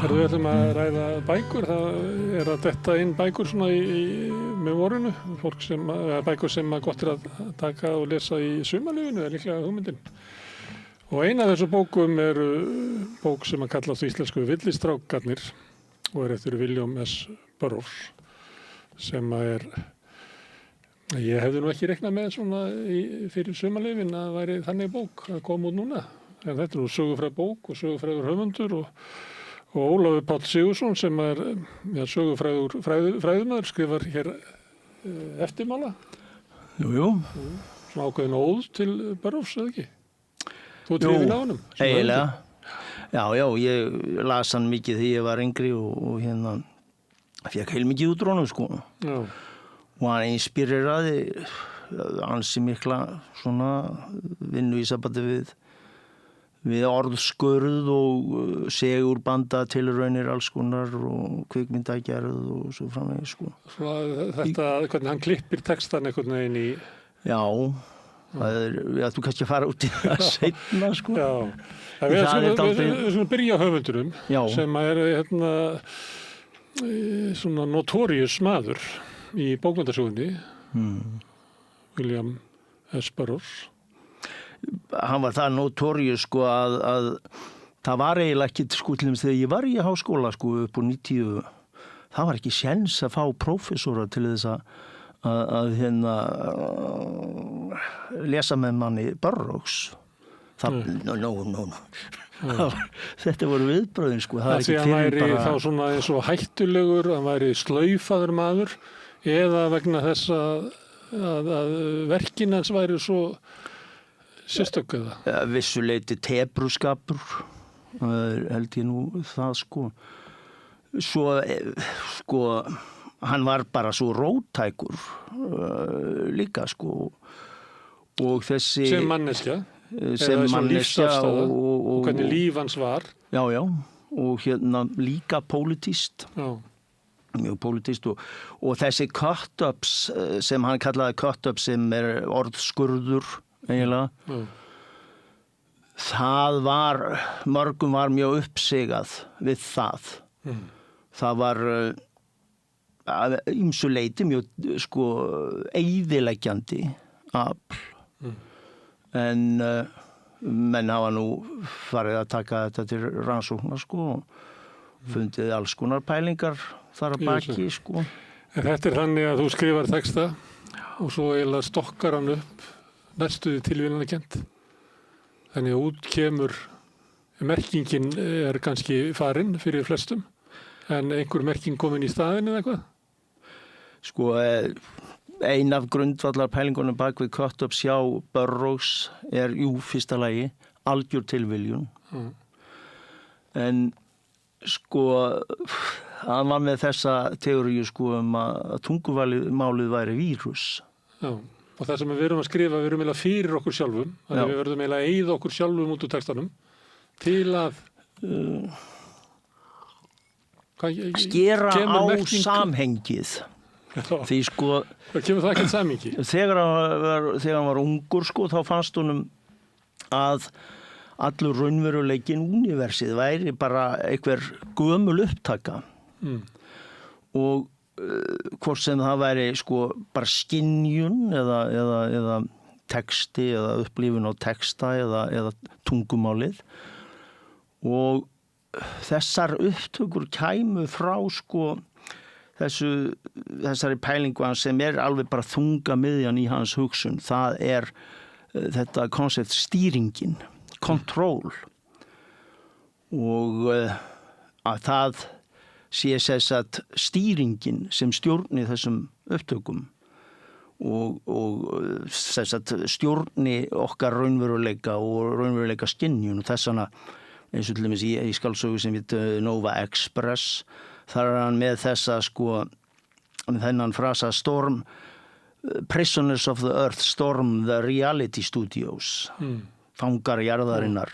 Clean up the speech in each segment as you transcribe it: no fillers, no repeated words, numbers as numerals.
Við ætlum að ræða bækur, það að detta inn bækur svona með vorinu, bækur sem gott að taka og lesa í sumarlífinu, líklega hugmyndin. Og ein af þessu bókum bók sem að kallast á íslensku Villistrákarnir og eftir William S. Burroughs, sem ég hefði nú ekki reiknað með svona fyrir sumarlífin að væri þannig bók að koma út núna. En þetta nú sögufræg bók og sögufrægur höfundur og Ólafur Páll Sigurðsson sem sögufrægur fræðimaður skrifar hér eftirmála. Jú. Svona ákveðin óð til Burroughs, eða ekki? Þú drifin á honum? Eiginlega. Já, ég las hann mikið þegar ég var yngri og fékk heilmikið út úr honum, sko. Já. Og hann inspireraði ansi mikla svona vinnu í sambandi við orðskurð og segurbanda tilraunir alls konar og kvikmyndagerð og svo framvegis, sko. Svona þetta, hvernig hann klippir textan einhvern veginn í... Já, þú kannski að fara út í það seinna, sko. Já, við skulum byrja á höfundurum sem svona notorious maður í bókmenntasögunni, William S. Burroughs. Hann var það notorious, sko, að það var eiginlega ekki, sko, til dæmis þegar ég var í háskóla, sko, upp á 90, það var ekki séns að fá prófessora til þess að lesa með manni Burroughs. No. Þetta voru viðbröðin, sko. Það því hann væri þá svona eins og hættulegur, hann væri slaufaður maður, eða vegna þess að verkin hans væri svo sérstökuða. Vissuleiti tebruskapur, held ég nú það, sko. Svo, sko, hann var bara svo róttækur líka, sko. Og þessi... Sem manneskja og hvernig líf hans var. Já, og líka pólitískt. Já. Mjög pólitískt og þessi cut-ups sem hann kallaði cut-ups sem orðskurður eiginlega. Það var, mörgum var mjög uppsigað við það. Það var ýmsu leyti mjög, sko, eyðileggjandi afl. En menn hafa nú farið að taka þetta til rannsóknar, sko, og fundið alls konar pælingar þar að baki, sko. En þetta þannig að þú skrifar texta og svo eiginlega stokkar hann upp næstuði tilviljunarkennt. Þannig að út kemur, merkingin kannski farin fyrir flestum, en einhver merking komin í staðinn eða eitthvað? Sko, ein af grundvallar pælingunum bak við cut-ups hjá Burroughs fyrsta lagi, algjör tilviljun. En, sko, hann var með þessa teóríu, sko, að tungumálið væri vírus. Já. Og það sem við erum að skrifa, við erum eiginlega fyrir okkur sjálfum, þannig að við verðum eiginlega að eyða okkur sjálfum út úr textanum til að skera á samhengið. Því, sko, hvað kemur það ekki samhengi? Þegar hann var ungur, sko, þá fannst honum að allur raunveruleikinn universið væri bara einhver gömul upptaka. Og hvort sem það væri, sko, bara skynjun eða texti eða upplifun á texta eða tungumálið. Og þessar upptökur kæmu frá, sko, þessari pælingu hans sem alveg bara þungamiðjan í hans hugsun. Það þetta konsept stýringin, control. Og að það sé þess að stýringin sem stjórni þessum upptökum og þess að stjórni okkar raunveruleika og raunveruleika skynjun og þess vegna eins og til dæmis í skáldsögu sem við Nova Express, þar hann með þessa, sko, þennan frasa storm, prisoners of the earth storm the reality studios, fangar jarðarinnar,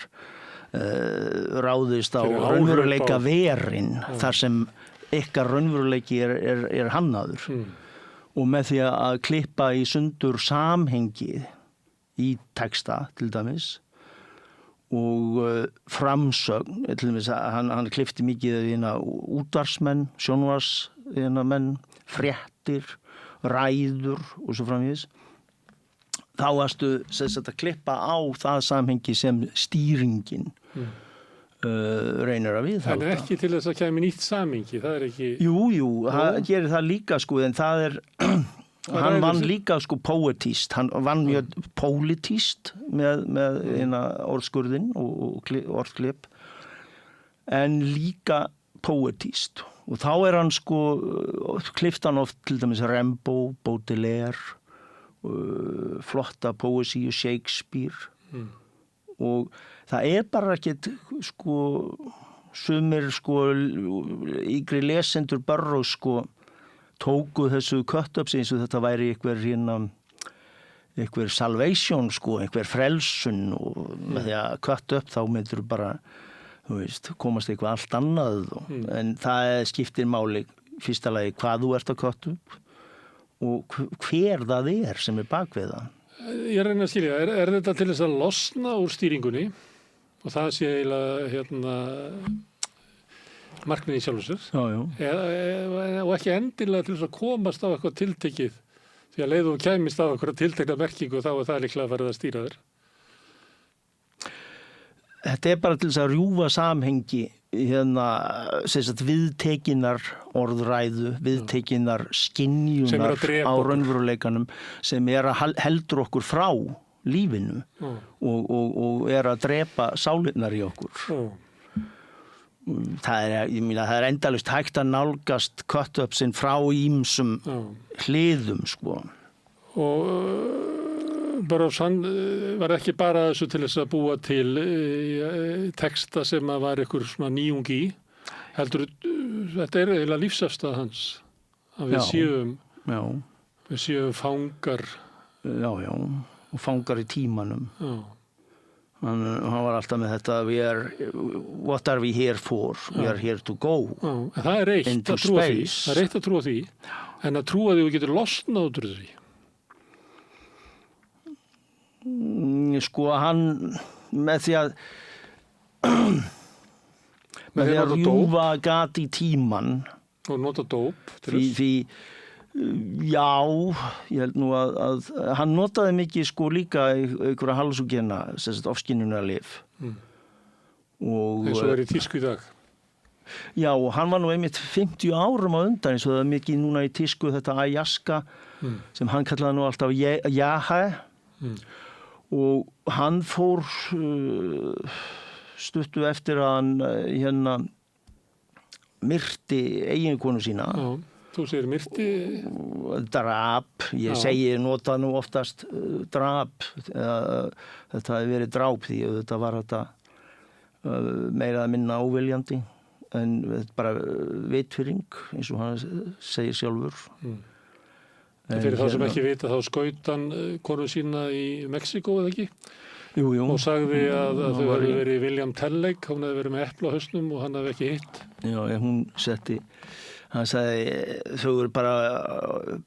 ráðist á raunveruleika verin þar sem ykkar raunveruleiki hannaður og með því að klippa í sundur samhengi í texta til dæmis og framsögn, til dæmis hann klippti mikið útvarsmenn, sjónvarsmenn, fréttir, ræður og svo framvegis. Þá varstu að klippa á það samhengi sem stýringin reynir að viðhalda. En ekki til þess að kæmi nýtt samhengi, það ekki... Jú, hann gerir það líka sko, en það hann vann líka sko poetíst, hann vann mjög pólitíst með orðskurðin og orðklipp, en líka poetíst. Og þá hann sko, klippti hann oft til dæmis Rimbaud, Baudelaire, flotta poesíu Shakespeare og það bara ekkert sko sumir sko yngri lesendur Burroughs sko tóku þessu cut-ups eins og þetta væri einhver salvation sko, einhver frelsun og með því að cut up þá myndur bara, þú veist, komast eitthvað allt annað en það skiptir máli fyrsta lagi hvað þú ert að cut up og hver það sem bak við það. Ég reyna að skilja, er þetta til þess að losna úr stýringunni og það sé eiginlega markmiðið í sjálfu sér? Og ekki endilega til þess að komast á eitthvað tiltekið því að leið þú kæmist á eitthvað tiltekna merkingu þá það líklega farið að stýra þér. Þetta bara til þess að rjúfa samhengi viðtekinnar orðræðu, viðtekinnar skynjunar á raunveruleikanum sem að heldur okkur frá lífinu og að drepa sálinnar í okkur. Það endalaust hægt að nálgast cut-upsinn frá ýmsum hliðum sko. Og Burroughs hann var ekki bara þessu til þess að búa til texta sem var einhver svona nýjung í, heldur þetta eiginlega lífsafstæð hans að við séum fangar. Já, og fangar í tímanum. Hann var alltaf með þetta what are we here for? We are here to go það reitt að trúa því. Það reitt að trúa því, en að trúa því og getur losnað út úr því. Sko hann með því að rjúfa gat í tíman og nota dóp því já, ég held nú að hann notaði mikið sko líka einhverja halsugena, ofskynjunarlyf og eins og í tísku í dag. Já, og hann var nú einmitt 50 árum á undan eins og það mikið núna í tísku þetta ayahuasca sem hann kallaði nú alltaf jaha og hann fór stuttu eftir að hann myrti eiginkonu sína. Þú segir myrti? Drap, ég segi nota nú oftast drap, þetta hefði verið dráp því þetta var þetta meira að minna óviljandi en bara vitfyrring eins og hann segir sjálfur. Fyrir þá sem ekki vita þá skaut hann konu sína í Mexíkó eða ekki? Jú. Og sagði að þau hefði verið William Tellake, hún hefði verið með epla á hausnum og hann hefði ekki hitt. Já, hann sagði þau eru bara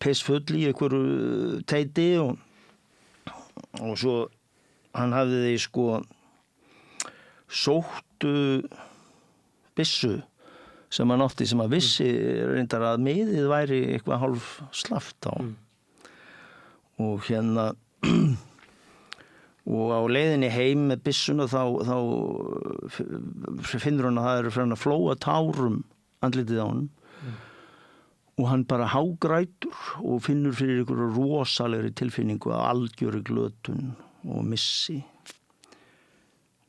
pissfull í einhverju teiti og svo hann hafði því sko sóttu byssu sem hann átti sem að vissi reyndar að miðið væri eitthvað hálf slaft á og og á leiðinni heim með byssuna þá finnur hann að það eru fyrir hann að flóa tárum andlitið á hann og hann bara hágrætur og finnur fyrir einhverju rosalegri tilfinningu að algjöru glötun og missi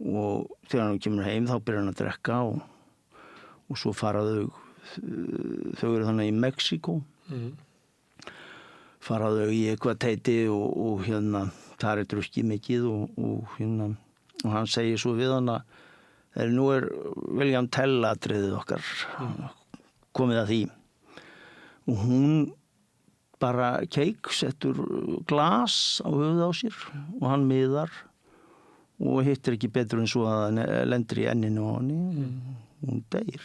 og þegar hann kemur heim þá byrjar hann að drekka og svo fara þau eru þannig í Mexíkó fara þau í eitthvað teiti og þar drukkið mikið og hann segir svo við hann að nú William Tell atriðið okkar komið að því og hún bara settur glas á höfuð á sér og hann miðar og hittir ekki betur en svo að hann lendir í enninu á henni hún deyr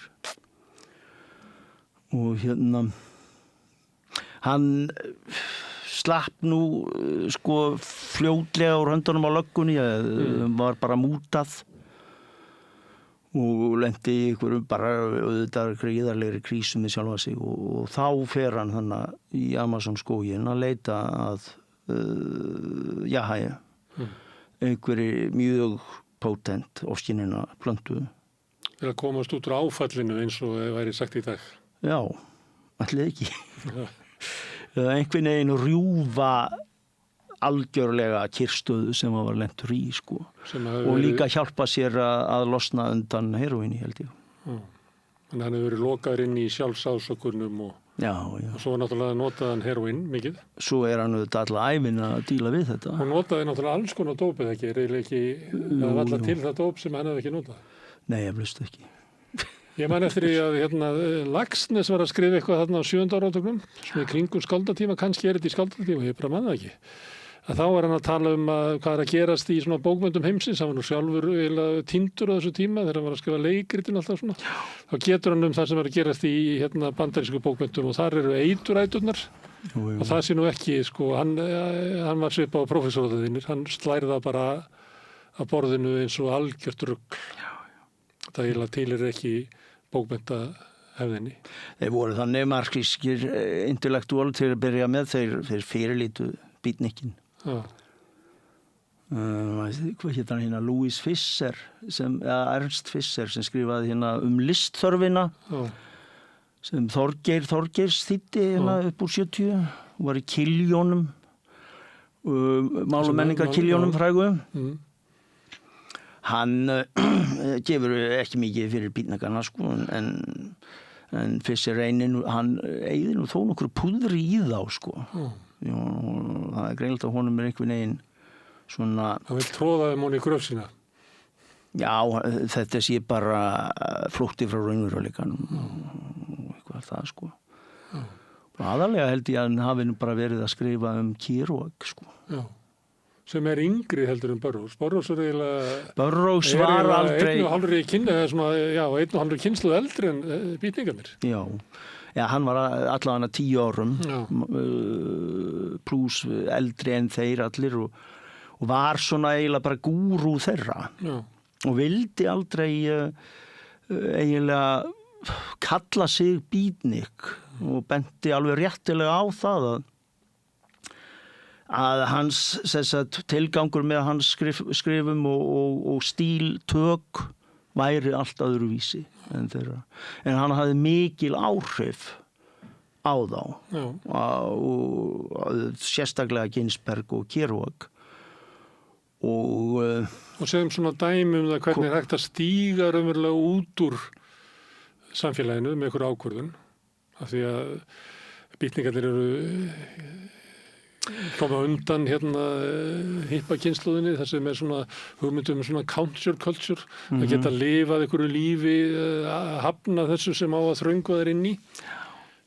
og hann slapp nú sko fljótlega úr höndunum á löggunni var bara mútað og lendi í einhverjum bara auðvitað gríðarlegri krísu með sjálfa sig og þá fer hann þannig í Amazon skóginn að leita að jahaja einhverju mjög potent ofskynina plöntu Til að komast út úr áfallinu eins og væri sagt í dag. Já, ætli ekki eða einhvern veginn rjúfa algjörlega kyrstöðu sem hann var lentur í sko og líka hjálpa sér að losna undan heroíni held ég. Þannig að hann hefur verið lokaður inn í sjálfsásökunum Já. Og svo náttúrulega notaði hann heroín mikið. Svo hann auðvitað alla ævin að díla við þetta. Hún notaði náttúrulega alls konar dópið ekki, það var alltaf til það dóp sem hann hefði ekki notað. Nei, ég blust ekki. Ég man eftir því að Laxness var að skrifa eitthvað þarna á 7. áratugnum, svona í kringum skáldatíma, kannski þetta í skáldatíma, ég bara man það ekki. Að þá hann að tala hvað að gerast í svona bókmyndum heimsins, hann var nú sjálfur týndur á þessu tíma þegar hann var að skrifa leikritin alltaf svona. Þá getur hann það sem er að gerast í bandarísku bókmyndum og þar eru eituræturnar og það sé nú ekki, sko, hann var svipað á prófessorðinir, hann slær það bara að borðinu eins og algjört rugl. Það eiginlega til ekki bókmyndahefðinni. Þeir voru þannig marxískir intellektúal til að byrja með, þeir fyrirlítu beatnikin. Hvað hétt hann hérna? Louis Fischer, Ernst Fischer sem skrifaði hérna listþörfina sem Þorgeirs þýddi hérna upp úr 70 og var í Kiljónum mál- og menningar Kiljónum frægu. Hann gefur ekki mikið fyrir beatnikana sko en Fischer hann eyðir nú þó nokkur púðri í þá sko. Já, það greinilegt að honum einhvern veginn svona... Hann vil tróða honum í gröf sína. Já, þetta sé bara flótti frá raunveruleikanum og eitthvað það sko. Aðalega held ég að hann hafi nú bara verið að skrifa Kerouac sko. Já, sem yngri heldur Burroughs. Burroughs eiginlega... Burroughs var aldrei... 1,5 kynslu eldri en beatnikarnir. Já, hann var allavega 10 árum pluss eldri en þeir allir og var svona eiginlega bara gúrú þeirra og vildi aldrei eiginlega kalla sig beatnik og benti alveg réttilega á það að hans tilgangur með hans skrifum og stíltök væri allt öðruvísi en þeirra. En hann hafði mikil áhrif á þá og sérstaklega Ginsberg og Kerouac og segjum svona dæmi það hvernig hægt að stíga raunverulega út úr samfélaginu með einhver ákvörðun af því að beatnikarnir eru koma undan hippa kynslóðinni þar sem svona hugmyndum svona counter culture að geta lifað einhverju lífi að hafna þessu sem á að þröngva þeir inn í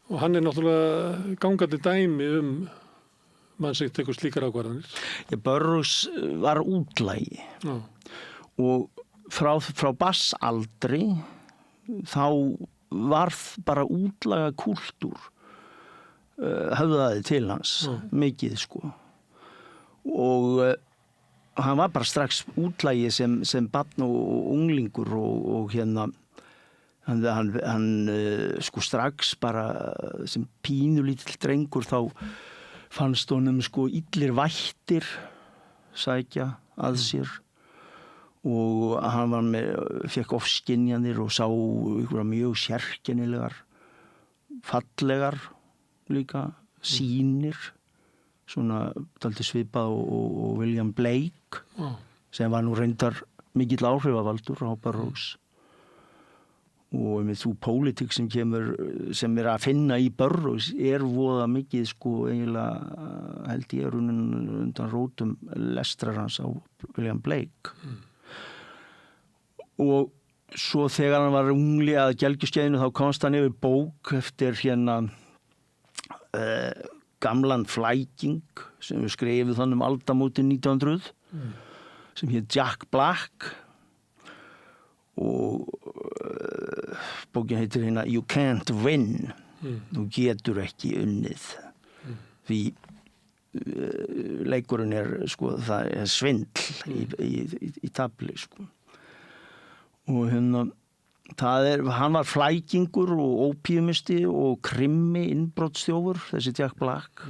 og hann náttúrulega gangandi dæmi mann sem tekur slíkar ákvarðanir. Burroughs var útlægi og frá bassaldri þá varð bara útlaga kúltúr höfðaði til hans mikið sko og hann var bara strax útlægi sem barn og unglingur og hann sko strax bara sem pínulítill drengur þá fannst honum sko illir vættir sækja að sér og hann fekk ofskynjanir og sá einhverja mjög sérkennilegar fallegar líka sýnir svona dálítið svipað og William Blake sem var nú reyndar mikill áhrifavaldur á Burroughs og með þú pólitík sem er að finna í Burroughs voða mikið sko eiginlega held ég undan rótum lestrar hans á William Blake og svo þegar hann var ungli að gelgjuskeiðinu þá komst hann yfir bók eftir gamlan flæking sem við skrifum þannig aldamótin 1900 sem hét Jack Black og bókin heitir You Can't Win þú getur ekki unnið því leikurinn sko það svindl í tabli sko og hann var flækingur og ópíumisti og krimmi innbrotsþjófur, þessi Jack Black.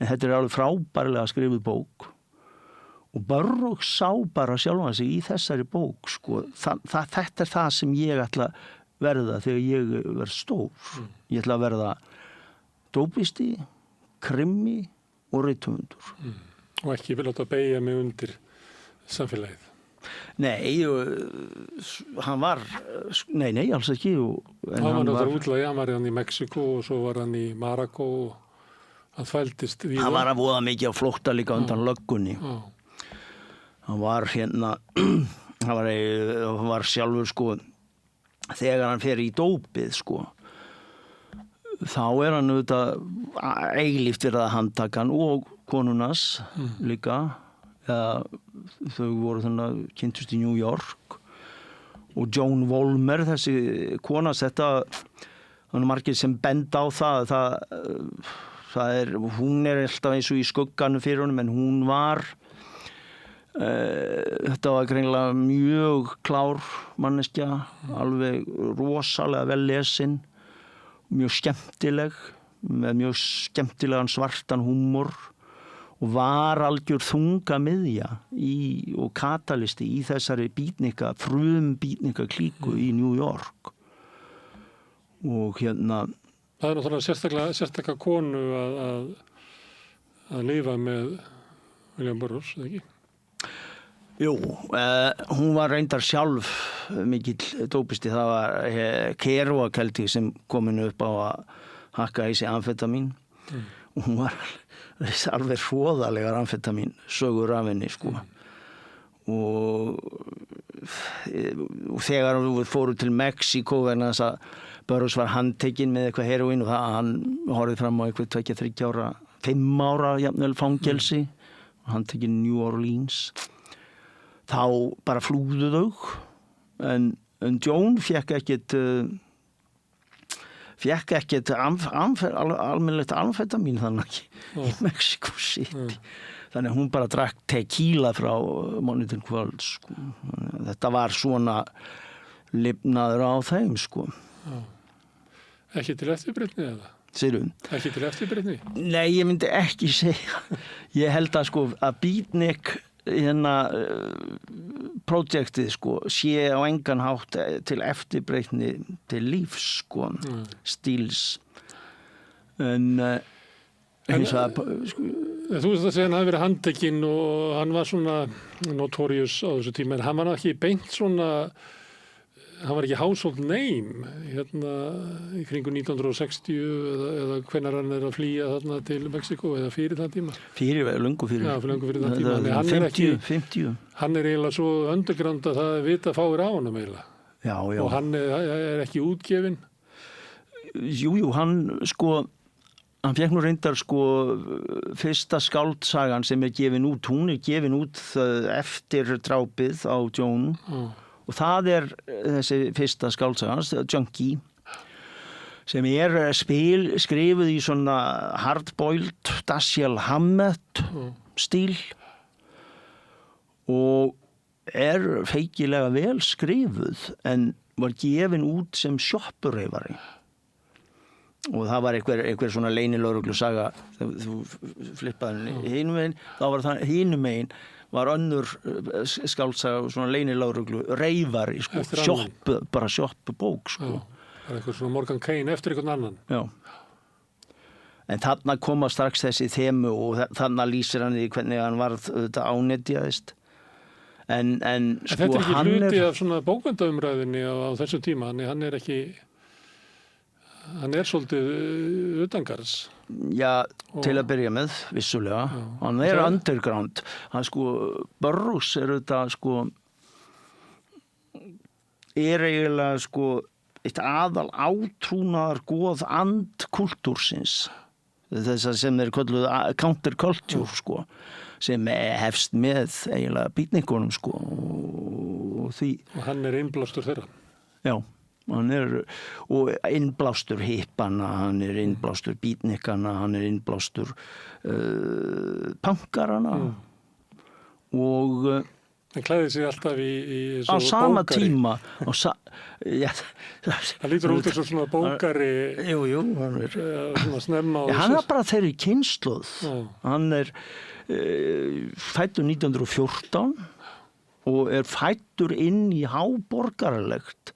En þetta alveg frábærlega skrifuð bók og Burroughs sá bara sjálfan sig í þessari bók, sko. Þetta það sem ég ætla að verða þegar ég verð stór. Ég ætla að verða dópisti, krimmi og rithöfundur. Og ekki vil láta beygja mig undir samfélagið. Nei, hann var, nei, alls ekki. Hann var náttúrulega útlagi, hann var hann í Mexíkó og svo var hann í Marakó og hann þvældist víða. Hann var að voða mikið á flótta líka undan löggunni. Hann var hann var sjálfur, sko, þegar hann fer í dópið, sko, þá hann auðvitað eilíft verið að handtaka hann og konunnas líka. Þau voru þannig að kynntust í New York og Joan Volmer, þessi kona, þannig margir sem benda á hún alltaf eins og í skugganum fyrir honum, en hún var þetta var greinilega mjög klár manneskja, alveg rosalega vel lesin, mjög skemmtileg, með mjög skemmtilegan svartan húmor og var algjör þungamiðja og katalisti í þessari frumbítnika klíku í New York. Og það náttúrulega sérstaklega konu að lifa með William Burroughs, eða ekki? Jú, hún var reyndar sjálf mikill dópisti. Það var Kerouac held ég sem komin upp á að hakka í sig amfetamín og hún var alveg hroðalegar amfetamín sögur af henni, sko. Og þegar við fórum til Mexíkó vegna þess að Burroughs var handtekinn með eitthvað heroín og hann horfði fram á eitthvað 2-3 ára, 5 ára jafnvel fangelsi, handtekinn í New Orleans. Þá bara flúðu þau, en Joan fékk ekkert almennilegt amfetamín þannig í Mexico City. Þannig að hún bara drakk tequila frá morgni til kvölds, sko. Þetta var svona lifnaður á þeim, sko. Ekki til eftirbreytni eða? Segirðu? Ekki til eftirbreytni? Nei, ég myndi ekki segja. Ég held að, sko, að Beatnik projektið, sko, sé á engan hátt til eftirbreytni til lífs, sko, stíls. En eins og sko, þú veist að segja hann hafi verið handtekinn og hann var svona notorious á þessu tíma, en hann var ekki beint svona, hann var ekki household name í kringu 1960 eða hvenær hann að flýja þarna til Mexíkó eða fyrir það tíma? Löngu fyrir. Já, löngu fyrir það tíma. Hann 50. Hann eiginlega svo underground að það vita fáir á honum eiginlega. Já. Og hann ekki útgefinn? Jú, hann, sko, hann fékk nú reyndar, sko, fyrsta skáldsagan sem gefin út, hún gefin út eftir drápið á Joan. Og það þessi fyrsta skáldsaga, Junkie, sem skrifuð í svona hardboiled Dashiell Hammett stíl og feikilega vel skrifuð, en var gefin út sem sjoppureifari. Og það var einhver svona leynilögreglu saga, þú flippaði henni hinum megin, þá var það hinum megin var önnur skáldsaga, svona leynilögreglu reifari, sko, sjoppubók, sko. Það eitthvað svona Morgan Cain eftir einhvern annan. Já. En þarna koma strax þessi þemu og þarna lýsir hann í hvernig hann varð þetta ánetjaðist. En sko, þetta ekki hluti af svona bókmenntaumræðinni á þessum tíma, hann ekki hann svolítið utangars. Já, til að byrja með, vissulega. Hann underground. Hann, sko, Burroughs þetta, sko, eiginlega, sko, eitt aðal átrúnaðar góð andkultúrsins. Þess sem kölluð counterculture, sko, sem hefst með eiginlega beatnikunum, sko, og því. Og hann innblástur þeirra. Já. Hann og innblástur hippana, hann innblástur beatnikana, hann innblástur punkarana og Hann klæði sig alltaf í á sama bókari. tíma Það lítur út eins og svona bókari jú, hann er svona snemma á hann er bara þeirri kynslóð Já. hann er fæddur 1914 og er fæddur inn í háborgaralegt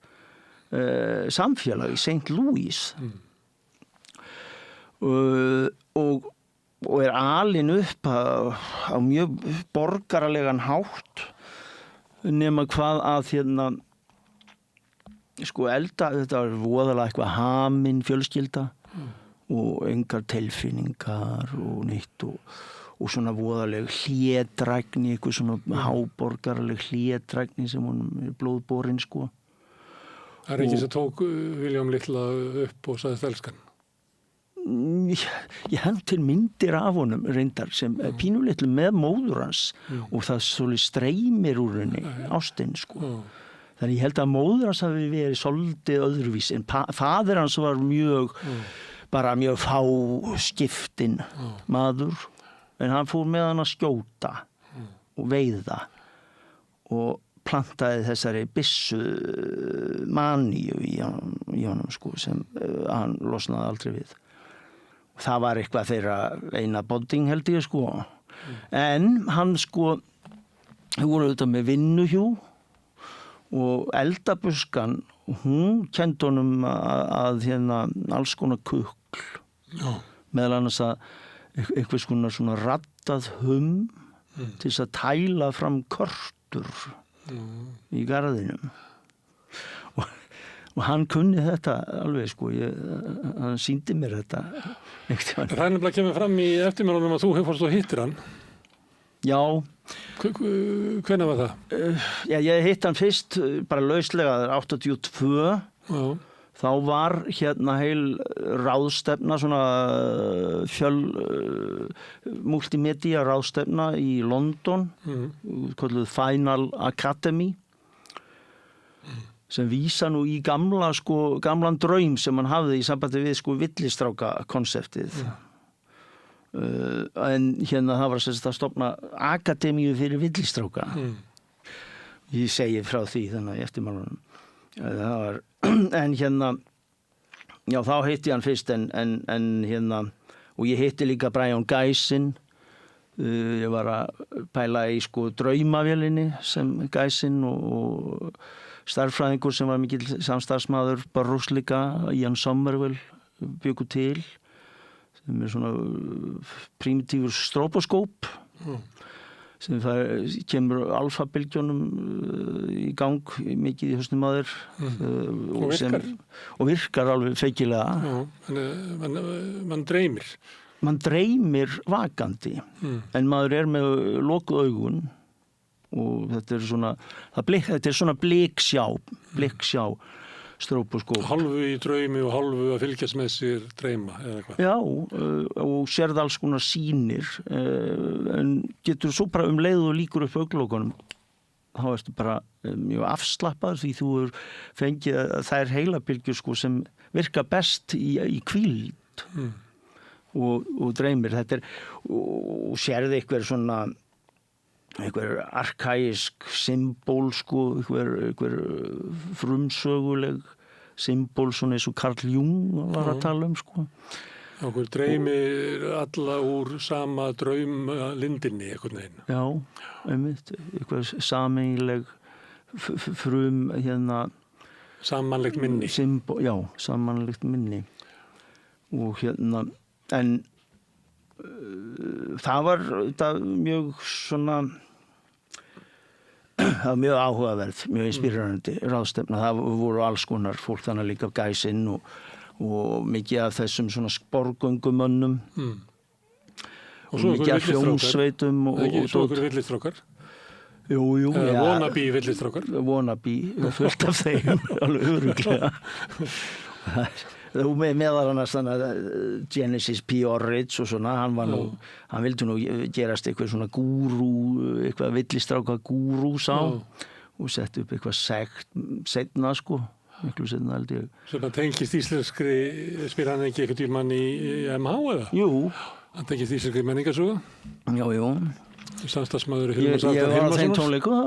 samfélag í St. Louis og er alinn upp á mjög borgaralegan hátt nema hvað að sko þetta var voðalega eitthvað hamin fjölskylda og engar tilfinningar og neitt og svona voðaleg hlédrægni, eitthvað svona háborgaraleg hlédrægni sem hún er blóðborin sko. Það er ekki sem tók William litla upp og sagðist elskan. Ég hef til myndir af honum reyndar sem pínulitlu með móður hans og það svolítið streymir úr henni ástin sko. Þannig ég held að móður hans hafi verið svolítið öðruvís en faðir hans var mjög fáskiptinn maður en hann fór með hann að skjóta og veiða og plantaði þessari byssu maníu í honum sko sem hann losnaði aldrei við. Það var eitthvað þeirra eina bonding held ég sko. En hann sko þau voru auðvitað með vinnuhjú og eldabuskan hún kenndi honum að alls konar kukl meðal annars að eitthvað svona raddað til þess að tæla fram körtur í garðinum og hann kunni þetta alveg sko hann sýndi mér þetta Það er nefnilega kemur fram í eftirmálunum að þú hefur fórst og hittir hann Já Hvenær var það? Ég hitt hann fyrst bara lauslega 82 Já Þá var heil ráðstefna, svona multimedia ráðstefna í London, kalluð Final Academy, sem vísa nú í gamlan draum sem hann hafði í sambandi við villistráka-konseptið. En það var að stofna akademíu fyrir villistráka. Ég segi frá því þannig í eftirmálunum. Það var en já þá hitti hann fyrst en og ég hitti líka Brian Gysin ég var að pæla í draumavélinni sem Gysin og starffræðingur sem var mikill samstarfsmaður Burroughs líka, Ian Somerville bjuggu til sem er svona primitífur stroboskóp sem það kemur alfabylgjónum í gang mikið í hausnum á þér og virkar alveg feikilega mann dreymir vakandi en maður er með lokuð augun og þetta er svona bliksjá stróboskóp. Hálfu í draumi og hálfu að fylgjast með sér dreyma eða eitthvað. Já, og sérð alls konar sýnir en getur svo bara leið og líkur upp augnlokunum þá ertu bara mjög afslappaður því þú fengið þær heilabylgjur sem virka best í hvíld og dreymir. Þetta og sérð einhver arkæisk symbol einhver frumsöguleg symbol svona eins og Carl Jung var að tala Okkur dreymir alla úr sama draumlindinni einhvern veginn. Já, einmitt eitthvað sameiginleg frum samanlegt minni. Já, samanlegt minni og en það var mjög svona það var mjög áhugaverð, mjög inspírerandi ráðstefna. Það voru alls konar fólk þannig líka Gysin og mikið af þessum svona sporgöngumönnum og mikið af hljómsveitum og svo okkur villistrákar. Jú, wannabe villistrákar. Wannabe, fullt af þeim alveg örugglega. Þú meðal annars Genesis P. Orridge og svona, hann vildi nú gerast eitthvað svona gúrú, eitthvað villistráka gúrú og setti upp eitthvað sekt seinna miklu seinna held ég. Sem að tengist íslenskri, spyr hann ekki eitthvað tímann í MH eða? Jú. Hann tengist íslenskri menningarsögu? Já. Samstarfsmaður Ég Hilmars Arnar var á þeim Hilmarssonar. tónleikum og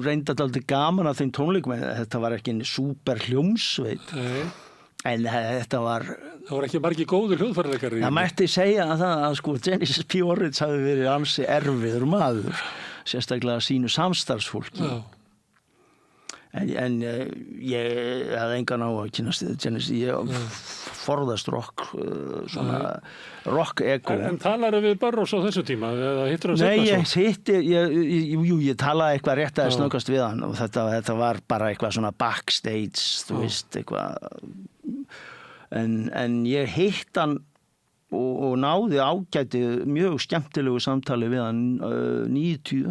reyndi alltaf gaman að þeim tónleikum en þetta var ekki super hljómsveit Nei, en þetta var það voru ekki margir góður hljóðfæraleikari. það mætti segja að sko Genesis P. Orridge hafi verið ansi erfiður maður sérstaklega sínu samstarfsfólki Já, en ég hafði engan á að kynast Genesis, ég forðast rock svona rock ego en talaru við Burroughs á þessu tíma eða hittur hann Nei, seinna svo? ég talaði eitthvað rétt að snöggast við hann og þetta var bara eitthvað svona backstage, þú veist, eitthvað en ég hitt hann og náði ágæti mjög skemmtilegu samtali við hann 90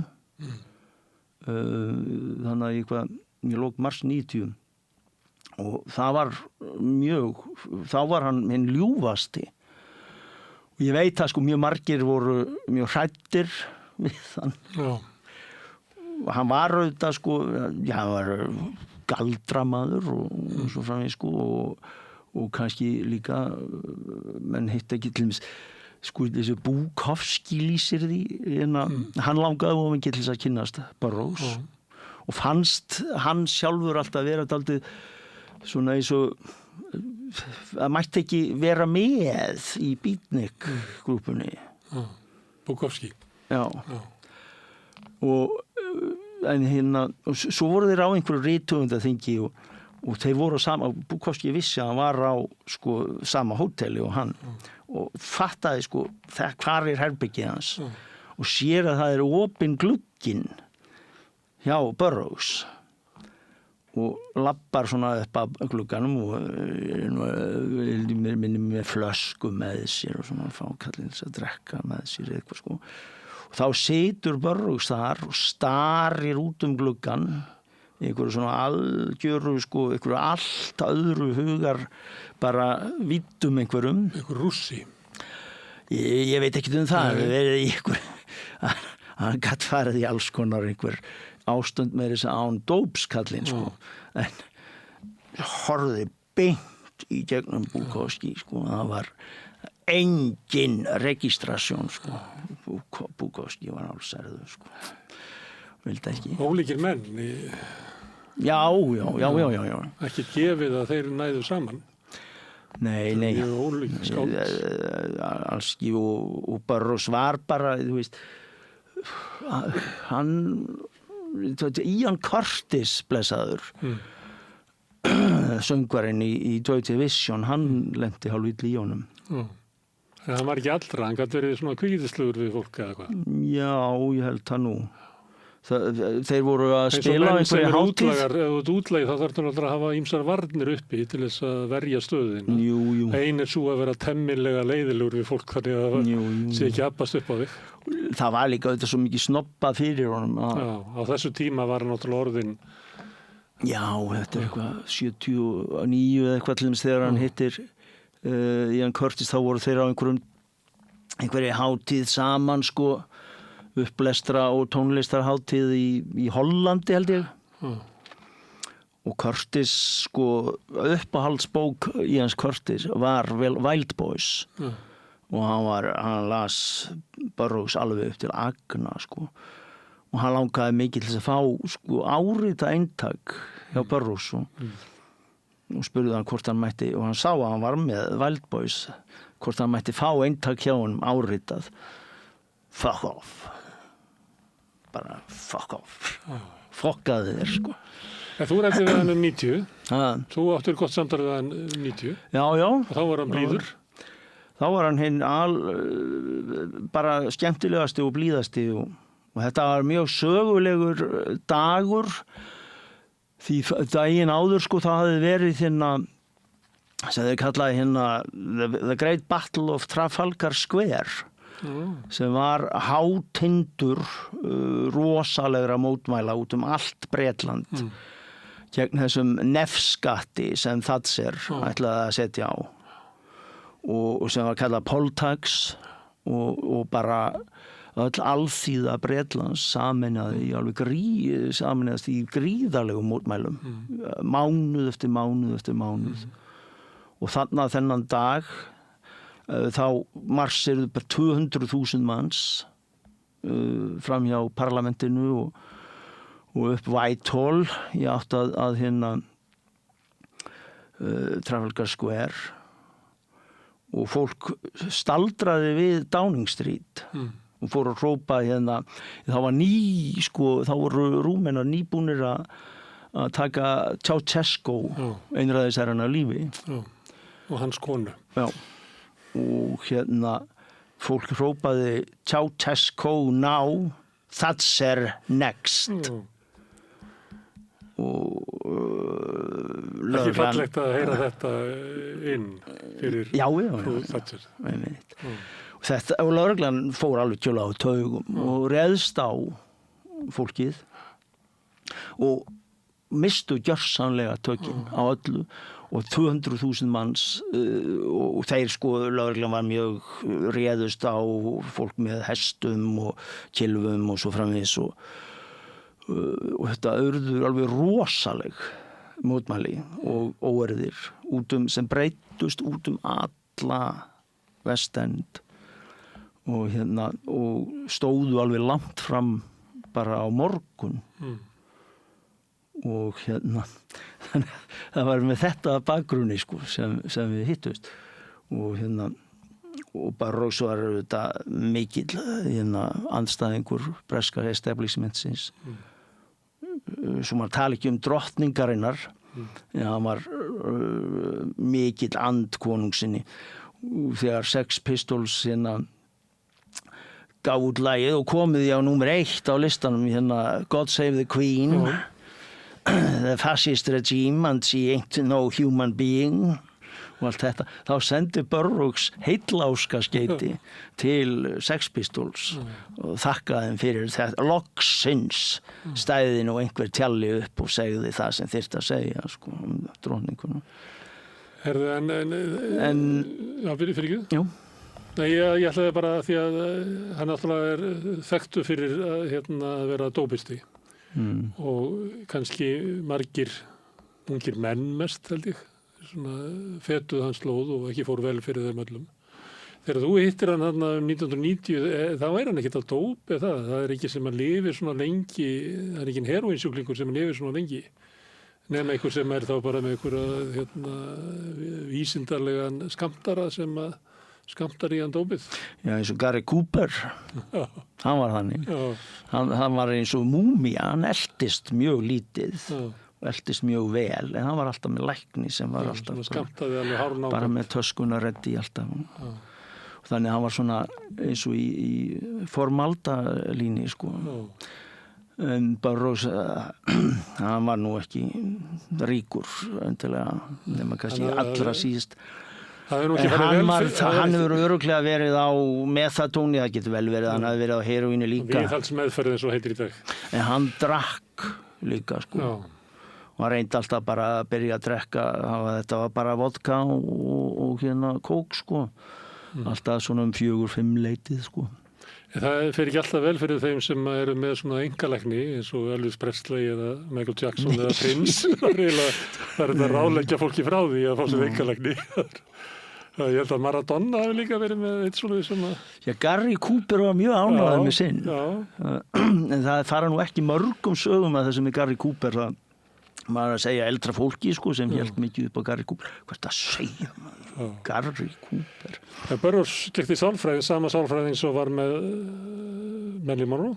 þannig að ég lók mars 90 og það var þá var hann minn ljúfasti og ég veit að sko mjög margir voru mjög hræddir við hann Já, og hann var auðvitað sko hann var galdramaður og svo framvegis sko og kannski líka menn hitt ekki til dæmis sko þessi Bukowski lýsir því hann langaði of mikið til þess að kynnast Burroughs og fannst hann sjálfur alltaf vera dálítið svona eins og að mætti ekki vera með í Beatnik grúpunni Bukowski. Já. Og og svo voru þeir á einhverju rithöfundaþingi og þeir voru sama, Bukowski vissi að hann var á sko sama hóteli og hann og fattaði sko hvar herbergið hans og sér að það opinn glugginn hjá Burroughs og lappar svona upp að glugganum og minni með flösku með sér og svona fákallinn að drekka með sér eitthvað sko og þá situr Burroughs þar og starir út gluggan í einhverju svona algjöru sko, einhverju allt öðru hugar bara vítum einhverjum Rússi. ég veit ekki það verið í einhver hann gatt farið í alls konar einhver ástund með þess að án dópskallinn sko. En horfði beint í gegnum Bukowski sko. Það var engin registrasjón sko. Bukowski var allsærðu sko. Vildi ekki Ólíkir menn Já. Ekki gefið að þeir næðu saman. Nei Mjög ólíkir skáld. Alls ekki og Burroughs var bara þú veist hann Ian Curtis blessaður söngvarinn í Joy Division hann lenti hálfvill í honum En hann var ekki allra, hann gæti verið svona kvíðislegur við fólk eða hvað. Já, ég held það nú þeir voru að spila einhverju hátíð ef þú ert útlegið þá þarf það að hafa ýmsar varnir uppi til þess að verja stöðina. Jú. Ein svo að vera temmilega leiðilegur við fólk þannig að það sé ekki abbast upp á þig. Það var líka auðvitað svo mikið snobbað fyrir honum Já, á þessu tíma var hann náttúrulega orðinn. Já, þetta eitthvað 79 eða eitthvað til þess þegar hann hittir Ian Curtis, þá voru þeir á einhverju hátíð saman sko upplestra og tónlistarhátíð í Hollandi held ég og Curtis sko uppáhaldsbók Ian Curtis var Wild Boys og hann las Burroughs alveg upp til agna sko og hann langaði mikið til þess að fá sko árita eintak hjá Burroughs og spurði hann hvort hann mætti og hann sá að hann var með Wild Boys hvort hann mætti fá eintak hjá honum áritað fuck off bara fuck off fokkaði þér sko Þú rætti við hann 90 þú áttir gott samtal við hann 90 Já og þá var hann blíður þá var hann hinn bara skemmtilegasti og blíðasti og þetta var mjög sögulegur dagur því daginn áður sko það hafði verið sem þeir kallaði The Great Battle of Trafalgar Square sem var hátindur rosalegra mótmæla út allt Bretland gegn þessum nefskatti sem Thatcher ætlaði að setja á og sem var kallað poll tax og bara öll alþýða Bretlands sameinaðist í gríðarlegum mótmælum mánuð eftir mánuð og þennan dag þá marsiruðu bara 200.000 manns fram hjá parlamentinu og upp Whitehall í átt að hérna Trafalgar Square og fólk staldraði við Downing Street og fór að hrópa hérna, það var þá voru Rúmenar nýbúnir að taka Ceausescu einræðisherrann af lífi. Já. Og hans konu. Já. Og hérna fólk hrópaði Ceausescu now, Thatcher next. Og ekki fallegt að heyra þetta inn fyrir Thatcher. Og lögreglan fór alveg kjóla á taugum og réðst á fólkið og mistu gjörsamlega tökin á öllu og 200.000 manns og þeir lögreglan var mjög réðust á fólk með hestum og kylfum og svo framvegis og þetta urðu alveg rosaleg mótmæli og óerðir sem breyttust út alla West End og stóðu alveg langt fram bara á morgun og það var með þetta bakgrunni sem við hittust og Burroughs var þetta mikill andstæðingur breska establishmentsins svo maður tala ekki drottningarinnar hann var mikill andkonungsinni þegar Sex Pistols gaf út lagið og komið á númer 1 á listanum God Save the Queen the fascist regime and she ain't no human being og allt þetta, þá sendi Burroughs heillaóska skeyti til Sex Pistols og þakkaði þeim fyrir þetta loksins stæði nú einhver tjalli upp og segði það sem þyrfti að segja dróninguna. Herðu, en já, fyrir ekki? Jú. Nei, ég ætlaði bara því að hann náttúrulega þekktu fyrir að vera dópisti og kannski margir ungir menn mest held ég svona fetuð hans slóð og ekki fór vel fyrir þeim öllum. Þegar þú hittir hann þarna 1990, þá hann ekkert á dóp eða það ekki sem hann lifir svona lengi, það ekki en heroinsjúklingur sem hann lifir svona lengi, nema einhver sem þá bara með einhverja vísindarlegan skammtara sem skammtar í hann dópið. Já, eins og Gary Cooper, hann var þannig. Hann var eins og múmía, hann eltist mjög lítið. Eltist mjög vel, en hann var alltaf með lækni sem var alltaf bara með töskuna reddi alltaf og þannig hann var svona eins og í formaldalíni en Burroughs hann var nú ekki ríkur endilega nema kannski allra síðast hann hefur örugglega verið á methadóni, það getur vel verið hann hafi verið á heroínu líka viðhaldsmeðferð eins og heitir í dag en hann drakk líka og hann reyndi alltaf bara að byrja að drekka þetta var bara vodka og kók alltaf svona 4-5 leitið En það fer ekki alltaf vel fyrir þeim sem eru með svona einkalækni eins og Elvis Presley eða Michael Jackson eða Prince það er þetta ráðleggja fólki frá því að fá sér einkalækni ég held að Maradona hafi líka verið með eitt svona Já, Gary Cooper var mjög ánægður með sinn en það fara nú ekki mörgum sögum að þessum með Gary Cooper maður að segja eldra fólki sem hélt mikið upp á Gary Cooper hvað er það að segja Gary Cooper Burroughs gekk í sálfræði sama sálfræðing svo var með Marilyn Monroe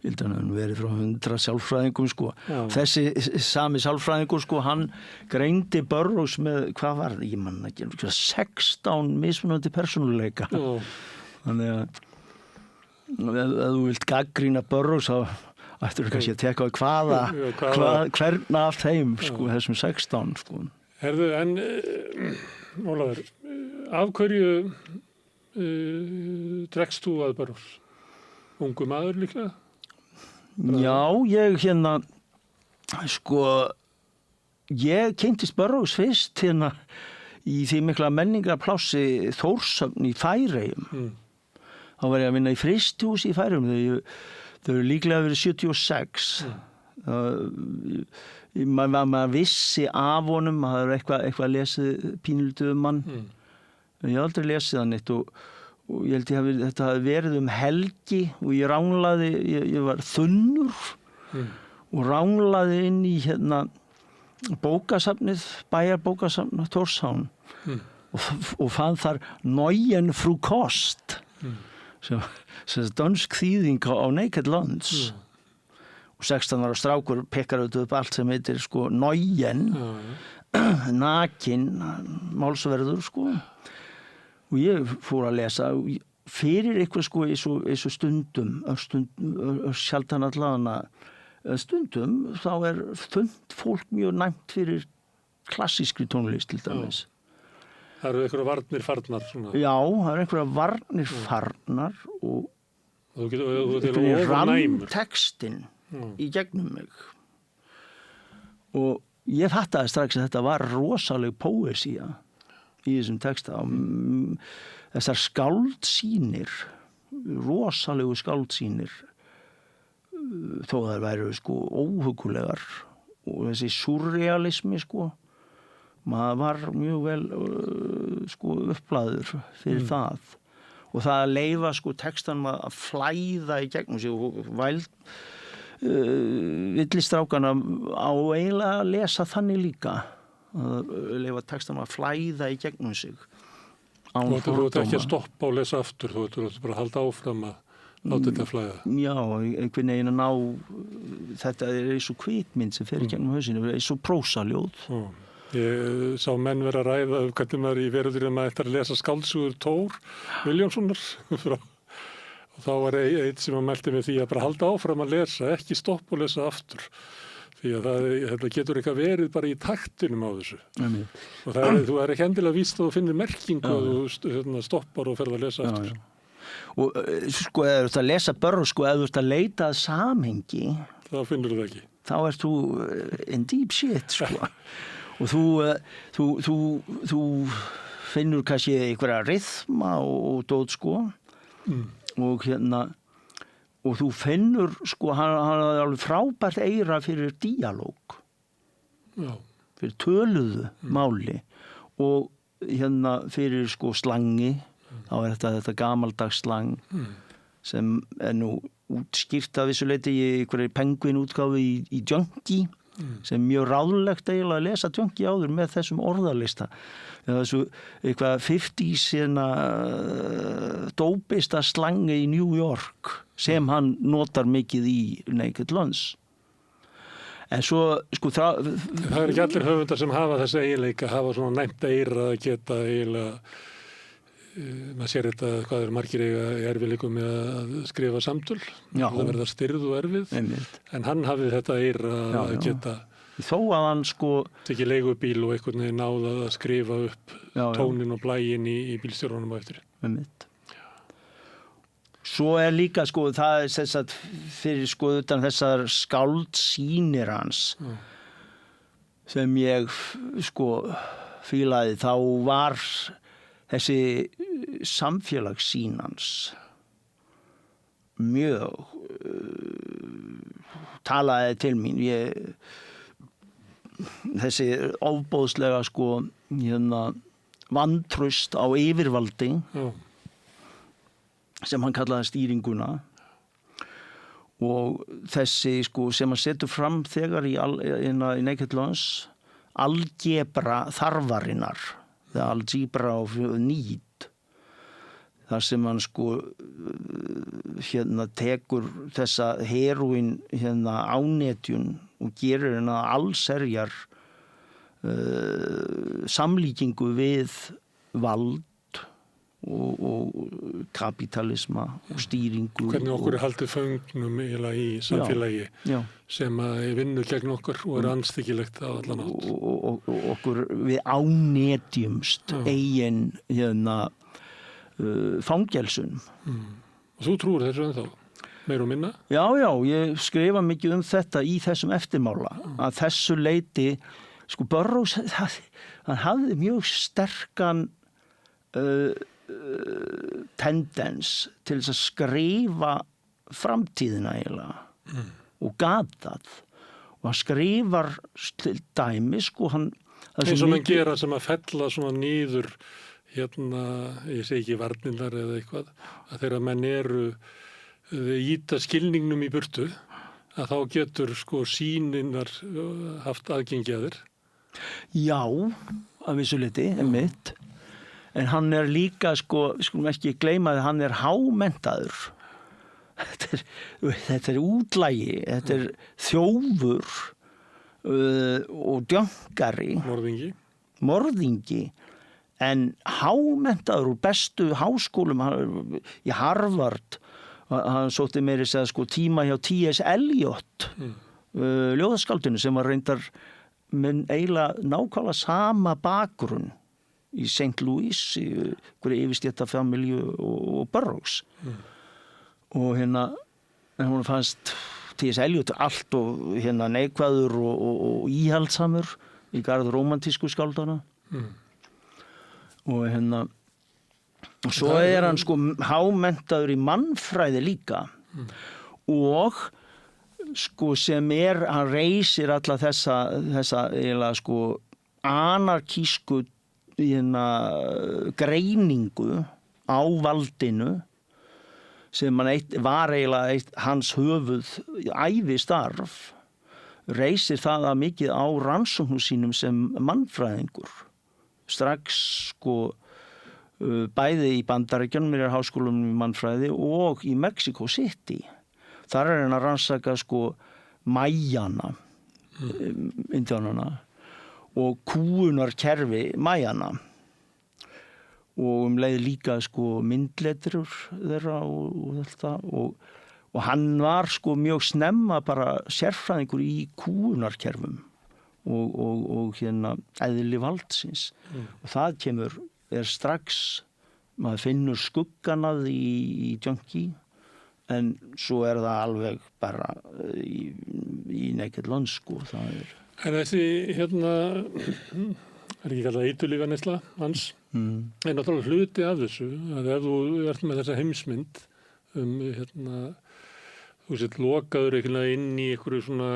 ég held að hann verið frá 100 sálfræðingum þessi sami sálfræðingur hann greindi Burroughs með hvað var það, ég man ekki 16 mismunandi persónuleika þannig að ef þú vilt gagnrýna Burroughs þá ættur kannski að teka á hverna af þeim þessum 16 Herðu, en Ólafur, af hverju drekst þú að Burroughs? Ungu maður líklega? Já, ég ég kynntist Burroughs fyrst í því mikla menningarplássi Þórshöfn í Færeyjum þá var ég að vinna í frystihúsi í Færeyjum þau eru líklega verið 76 maður vissi af honum maður eitthvað lesið pínulítið mann ég hef aldrei lesið hann eitt og ég held þetta hafi verið helgi og ég ranglaði, ég var þunnur og ranglaði inn í bókasafnið, bæjarbókasafnið Tórshavn og fann þar Neuen Frukost sem dönsk þýðing á Naked Lunch og 16 ára strákur pekkar upp allt sem heitir sko Neuen nakin málsverður sko og ég fór að lesa fyrir eitthvað sko eins og stundum sjaldan allavega stundum þá þunnt fólk mjög næmt fyrir klassískri tónlist til dæmis. Það eru einhverja varnir farnar svona. Já, það eru einhverja varnir farnar og þú rann textin í gegnum mig og ég fattaði strax að þetta var rosaleg póesía í þessum texta og þessar skáldsýnir rosalegu skáldsýnir þó þær væru sko óhugulegar og þessi surrealismi sko maður var mjög vel sko upplæður fyrir það og það að leyfa sko textanum að flæða í gegnum sig og villistrákana á eiginlega að lesa þannig líka að leyfa textanum að flæða í gegnum sig án fordóma. Þú ert ekki að stoppa og lesa aftur, þú ert bara að halda áfram að láta þetta flæða. Já, einhvern veginn að ná þetta eins og kvikmynd sem fer í gegnum hausinu, eins og prósaljóð. Ég sá menn vera að ræða hvernig maður í verður að maður ætti að lesa skáldsögur Thor Vilhjálmssonar frá og þá var einn sem að mælti með því að bara halda áfram að lesa, ekki stoppa og lesa aftur. Því að þetta getur eitthvað verið bara í taktinum á þessu. Og þú er ekki endilega víst að þú finnir merkingu og þú stoppar og ferð að lesa aftur. Og sko, ef þú ert að lesa Burroughs, sko, ef þú ert að leita að samhengi, þá finnur það ekki. Þá ert þú in deep shit, sko. Og þú finnur kannski einhverja ryþma og dót, sko. Og og þú finnur sko hann er alveg frábært eyra fyrir díalóg fyrir töluðu máli og fyrir sko slangi þá er þetta gamaldags slang sem nú útskýrt af þessu leyti í einhverju Penguin útgáfu í Junkie sem mjög ráðlegt eiginlega að lesa Junkie áður með þessum orðalista þessu eitthvað 50s dópista slangi í New York sem hann notar mikið í Naked Lunch en svo sko það er ekki allir höfundar sem hafa þessi eiginleika hafa svona næmt eyra að geta eiginlega maður sér þetta hvað margir eiga erfiðleikum með að skrifa samtöl það verða stirð og erfið en hann hafði þetta eyra að geta þó að hann sko tekið leigubíl og einhvern veginn náða að skrifa upp tónin og blægin í bílstjórunum á eftir Svo líka sko það sem sagt fyrir sko utan þessar skáldsýnir hans sem ég sko fílaði þá var þessi samfélagssýn hans mjög talaði til mín þessi ofboðslega sko vantraust á yfirvaldi sem hann kallaði stýringuna og þessi sko sem hann setur fram þegar í Naked Lunch algebra þarfarinnar the algebra of need þar sem hann sko tekur þessa heroín ánetjun og gerir hennar allserjar samlíkingu við vald og kapitalisma og stýringu hvernig okkur haldið föngnum í samfélagi sem að vinnu gegn okkur og andstyggilegt á allan átt og okkur við ánetjumst eigin fangelsun og þú trúir þessu ennþá meir og minna? Já, ég skrifa mikið þetta í þessum eftirmála að þessu leyti sko Burroughs hann hafði mjög sterkan tendens til þess að skrifa framtíðina eiginlega og gat það og hann skrifar til dæmis sko hann eins og menn gera sem að fella svona nýður ég segi ekki varnirnar eða eitthvað, að þegar menn eru íta skilningnum í burtu, að þá getur sko sýninnar haft aðgengi að þér. Já, að vissu leyti, einmitt. En hann líka, sko, við skulum ekki gleyma að hann hámenntaður. Þetta útlægi, þetta þjófur og djöngari. Morðingi. En hámenntaður úr bestu háskólum í Harvard, hann sótti meiri segja sko tíma hjá T.S. Eliot, ljóðaskáldinu sem var reyndar með eiginlega nákvæmlega sama bakgrunn í St. Louis, í einhverju yfirstéttarfamilju og Burroughs. Og hún fannst T.S. Eliot allt og neikvæður og íhaldsamur í garð rómantísku skáldana. Og svo hann sko hámenntaður í mannfræði líka og sko sem hann reisir alla þessa eiginlega sko anarkísku greiningu á valdinu sem var eiginlega hans höfuð ævistarf, reisir það að mikið á rannsóknum sínum sem mannfræðingur. Strax sko bæði í Bandaríkjunum, háskólum í mannfræði og í Mexico City. Þar hann að rannsaka sko Mæjana, indíánana og kúgunarkerfi Mæjana og leið líka sko myndletrur þeirra og þetta og hann var sko mjög snemma bara sérfræðingur í kúgunarkerfum og eðli valdsins og það strax maður finnur skuggan að í junkie en svo það alveg bara í Naked Lunch sko En þessi ekki kallað eiturlyfjaneysla hans náttúrulega hluti af þessu að ef þú ert með þessa heimsmynd þú sett lokaður inn í einhverju svona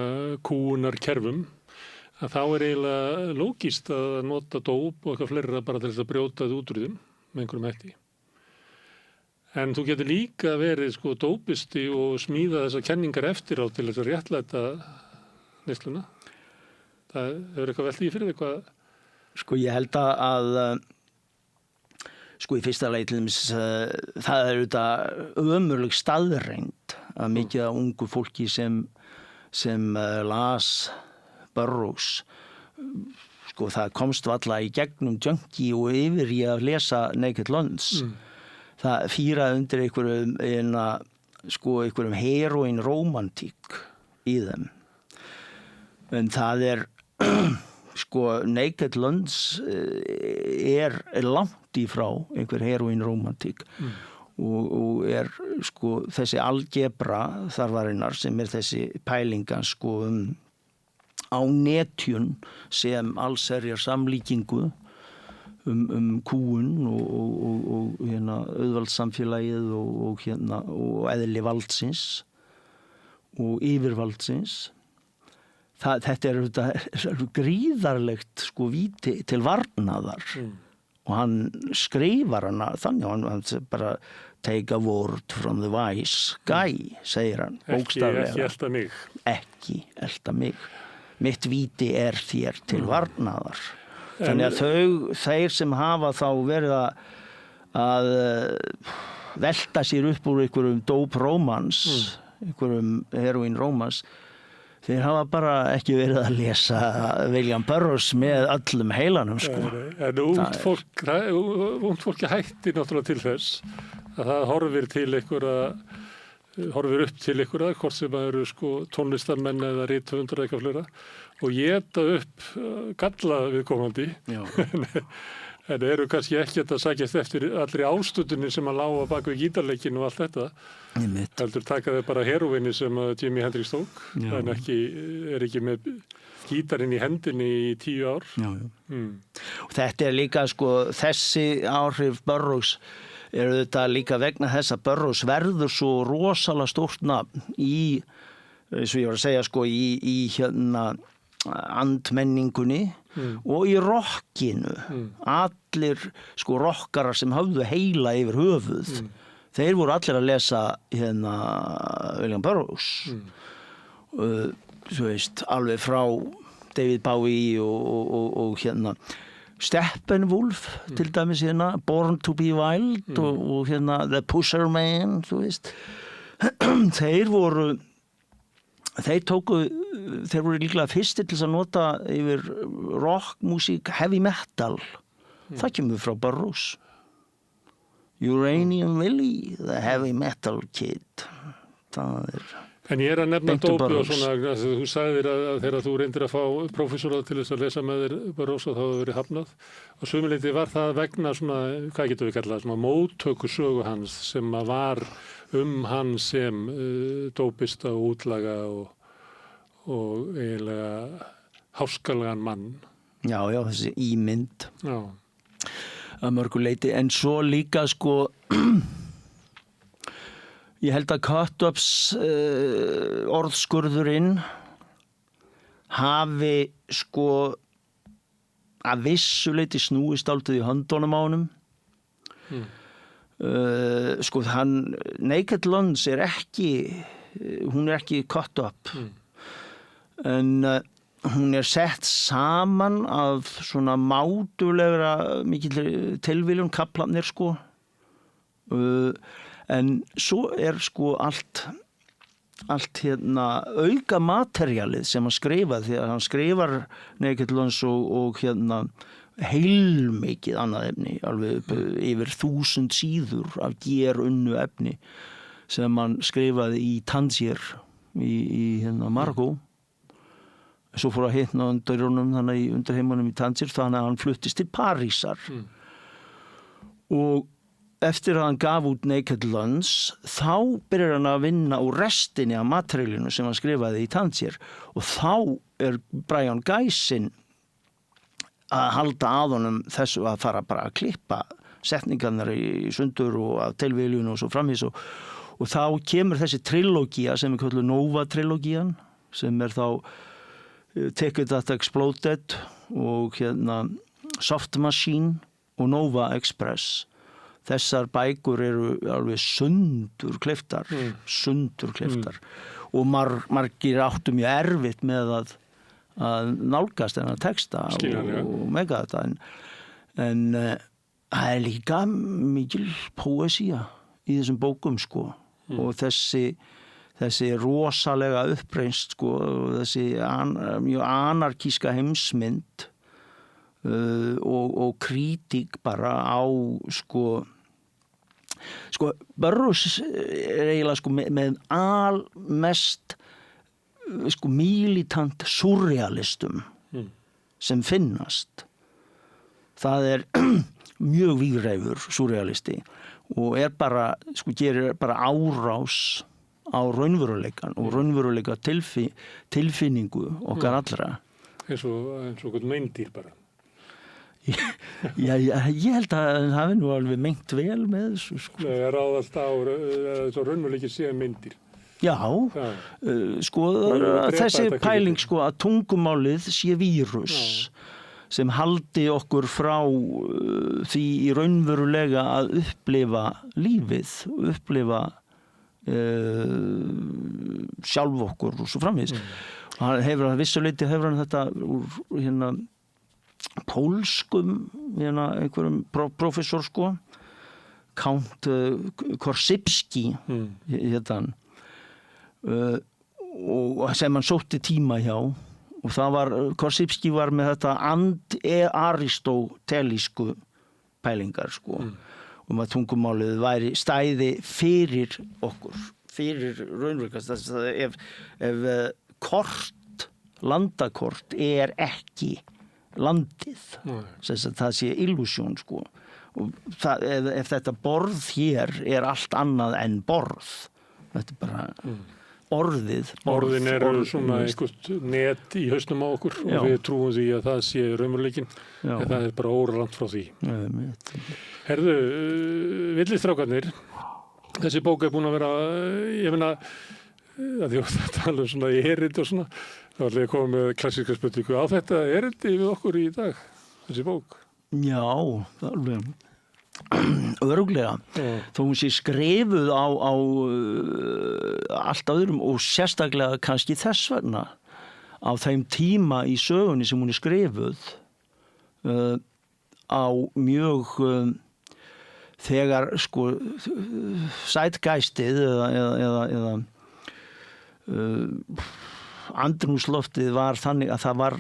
kúgunarkerfum að þá eiginlega lógískt að nota dóp og eitthvað fleira bara til þess að brjóta það út úr þeim með einhverjum hætti. En þú getur líka verið sko dópisti og smíða þessar kenningar eftir á til þess að réttlæta neysluna. Það hefur eitthvað velt í fyrir eitthvað? Sko ég held að sko í fyrsta lagi til dæmis það auðvitað ömurleg staðreind að mikið af ungu fólki sem las Burroughs sko það komst valla í gegnum junkie og yfir í að lesa Naked Lunch það fýraði undir einhverjum heroin romantík í þeim en það sko Naked Lunch langt í frá einhver heroin romantík og sko þessi algebra þarfarinnar sem þessi pælingan sko á netjun sem allserjar samlíkingu kúgun og auðvaldssamfélagið og eðli valdsins og yfirvaldsins. Þetta gríðarlegt sko víti til varnaðar og hann skrifar hana þannig hann bara take a word from the wise guy, segir hann bókstaflega. Ekki elta mig. Ekki elta mig. Mitt víti þér til varnaðar. Þannig að þeir sem hafa þá verið að velta sér upp úr einhverjum dóprómans, einhverjum heroínrómans, þeir hafa bara ekki verið að lesa William Burroughs með öllum heilanum sko. En ungt fólk hættir náttúrulega til þess að það horfir upp til einhverja, hvort sem eru sko tónlistarmenn eða rithöfundar eitthvað fleira og éta upp galla viðkomandi en eru kannski ekki að sækjast eftir allri ástundinni sem að lága bak við gítarleikin og allt þetta heldur taka þeir bara heroinni sem Jimi Hendrix tók en ekki með gítarinn í hendinni í 10 ár og þetta líka sko þessi áhrif Burroughs þetta líka vegna þess að Burroughs verður svo rosalega stórt nafn í, eins og ég var að segja sko í andmenningunni og í rockinu. Allir sko rockarar sem höfðu heila yfir höfuð, þeir voru allir að lesa William Burroughs. Þú veist, alveg frá David Bowie og Steppenwolf til dæmis Born to be Wild og The Pusher Man, þú veist. Þeir voru líklega fyrstir til að nota yfir rockmusík heavy metal. Það kemur frá Burroughs. Uranium Willie, the heavy metal kid. Það En ég að nefna dópi og svona, þú sagðir að þegar þú reyndir að fá prófessora til þess að lesa með þér Burroughs þá hefur verið hafnað. Og sumuleyti var það vegna svona, hvað getum við kallað, svona móttökusögu hans sem að var hann sem dópista og útlaga og eiginlega háskalegan mann. Já, þessi ímynd. Já. Að mörgu leyti, en svo líka sko ég held að Cut-Ups orðskurðurinn hafi sko að vissu leyti snúist dálítið í höndunum á honum. Sko Naked Lunch hún er ekki Cut-Up en hún er sett saman af svona mátulegra mikil tilviljun kaplarnir sko en svo sko allt auka materialið sem hann skrifa því að hann skrifar Naked Lunch og heilmikið annað efni alveg yfir 1000 síður af gerunnu efni sem hann skrifaði í Tangier í Margaux. Svo fór að hitna undir heimunum í Tangier þannig að hann fluttist til Parísar og eftir að hann gaf út Naked Lunch þá byrjar hann að vinna úr restinni af materialinu sem hann skrifaði í Tangier og þá Brian Gysin að halda að honum þessu að fara bara að klippa setningarnar í sundur og af tilviljun og svo framvís og þá kemur þessi trilógía sem kölluð Nova-trilógían sem þá Take It That Exploded og Soft Machine og Nova Express. Þessar bækur eru alveg sundur kliftar og margir áttu mjög erfitt með að nálgast þennan texta og mega þetta en það líka mikil poesía í þessum bókum sko og þessi rosalega uppreist sko þessi mjög anarkíska heimsmynd og kritík bara á sko Burroughs eiginlega sko með almest sko militant surrealistum sem finnast. Það mjög vígreifur surrealisti og bara sko gerir bara árás á raunveruleikan og raunveruleika tilfinningu okkar allra. Eins og gott meindýr bara. Já, ég held að það hafi nú alveg mengt vel með þessu sko. Það ráðast á svo raunveruleiki sé meindýr. Já, sko þessi pæling sko að tungumálið sé vírus sem haldi okkur frá því í raunverulega að upplifa lífið, upplifa sjálf okkur og svo framvegis. Hann hefur að vissuleyti hann þetta úr pólskum einhverjum professor sko Count Korsipski hann og sem hann sótti tíma hjá og það var Korsipski var með þetta aristotelísku pælingar sko að tungumálið væri stæði fyrir okkur fyrir raunveruleikast ef landakort ekki landið það sé illusjón sko og ef þetta borð hér allt annað en borð þetta bara orðin eru svona einhvert net í hausnum á okkur og við trúum því að það sé raunveruleikinn en það bara óralangt frá því. Herðu, villistrákarnir þessi bók búin að vera ég meina að því að tala svona í herind og svona Þá ætla ég að koma með klassíska spurningu. Á þetta erindi við okkur í dag, þessi bók? Já, alveg. Örugglega. Þó hún sé skrifuð á allt öðrum og sérstaklega kannski þess vegna á þeim tíma í sögunni sem hún er skrifuð á mjög þegar sko sætgæstið eða andrúmsloftið var þannig að það var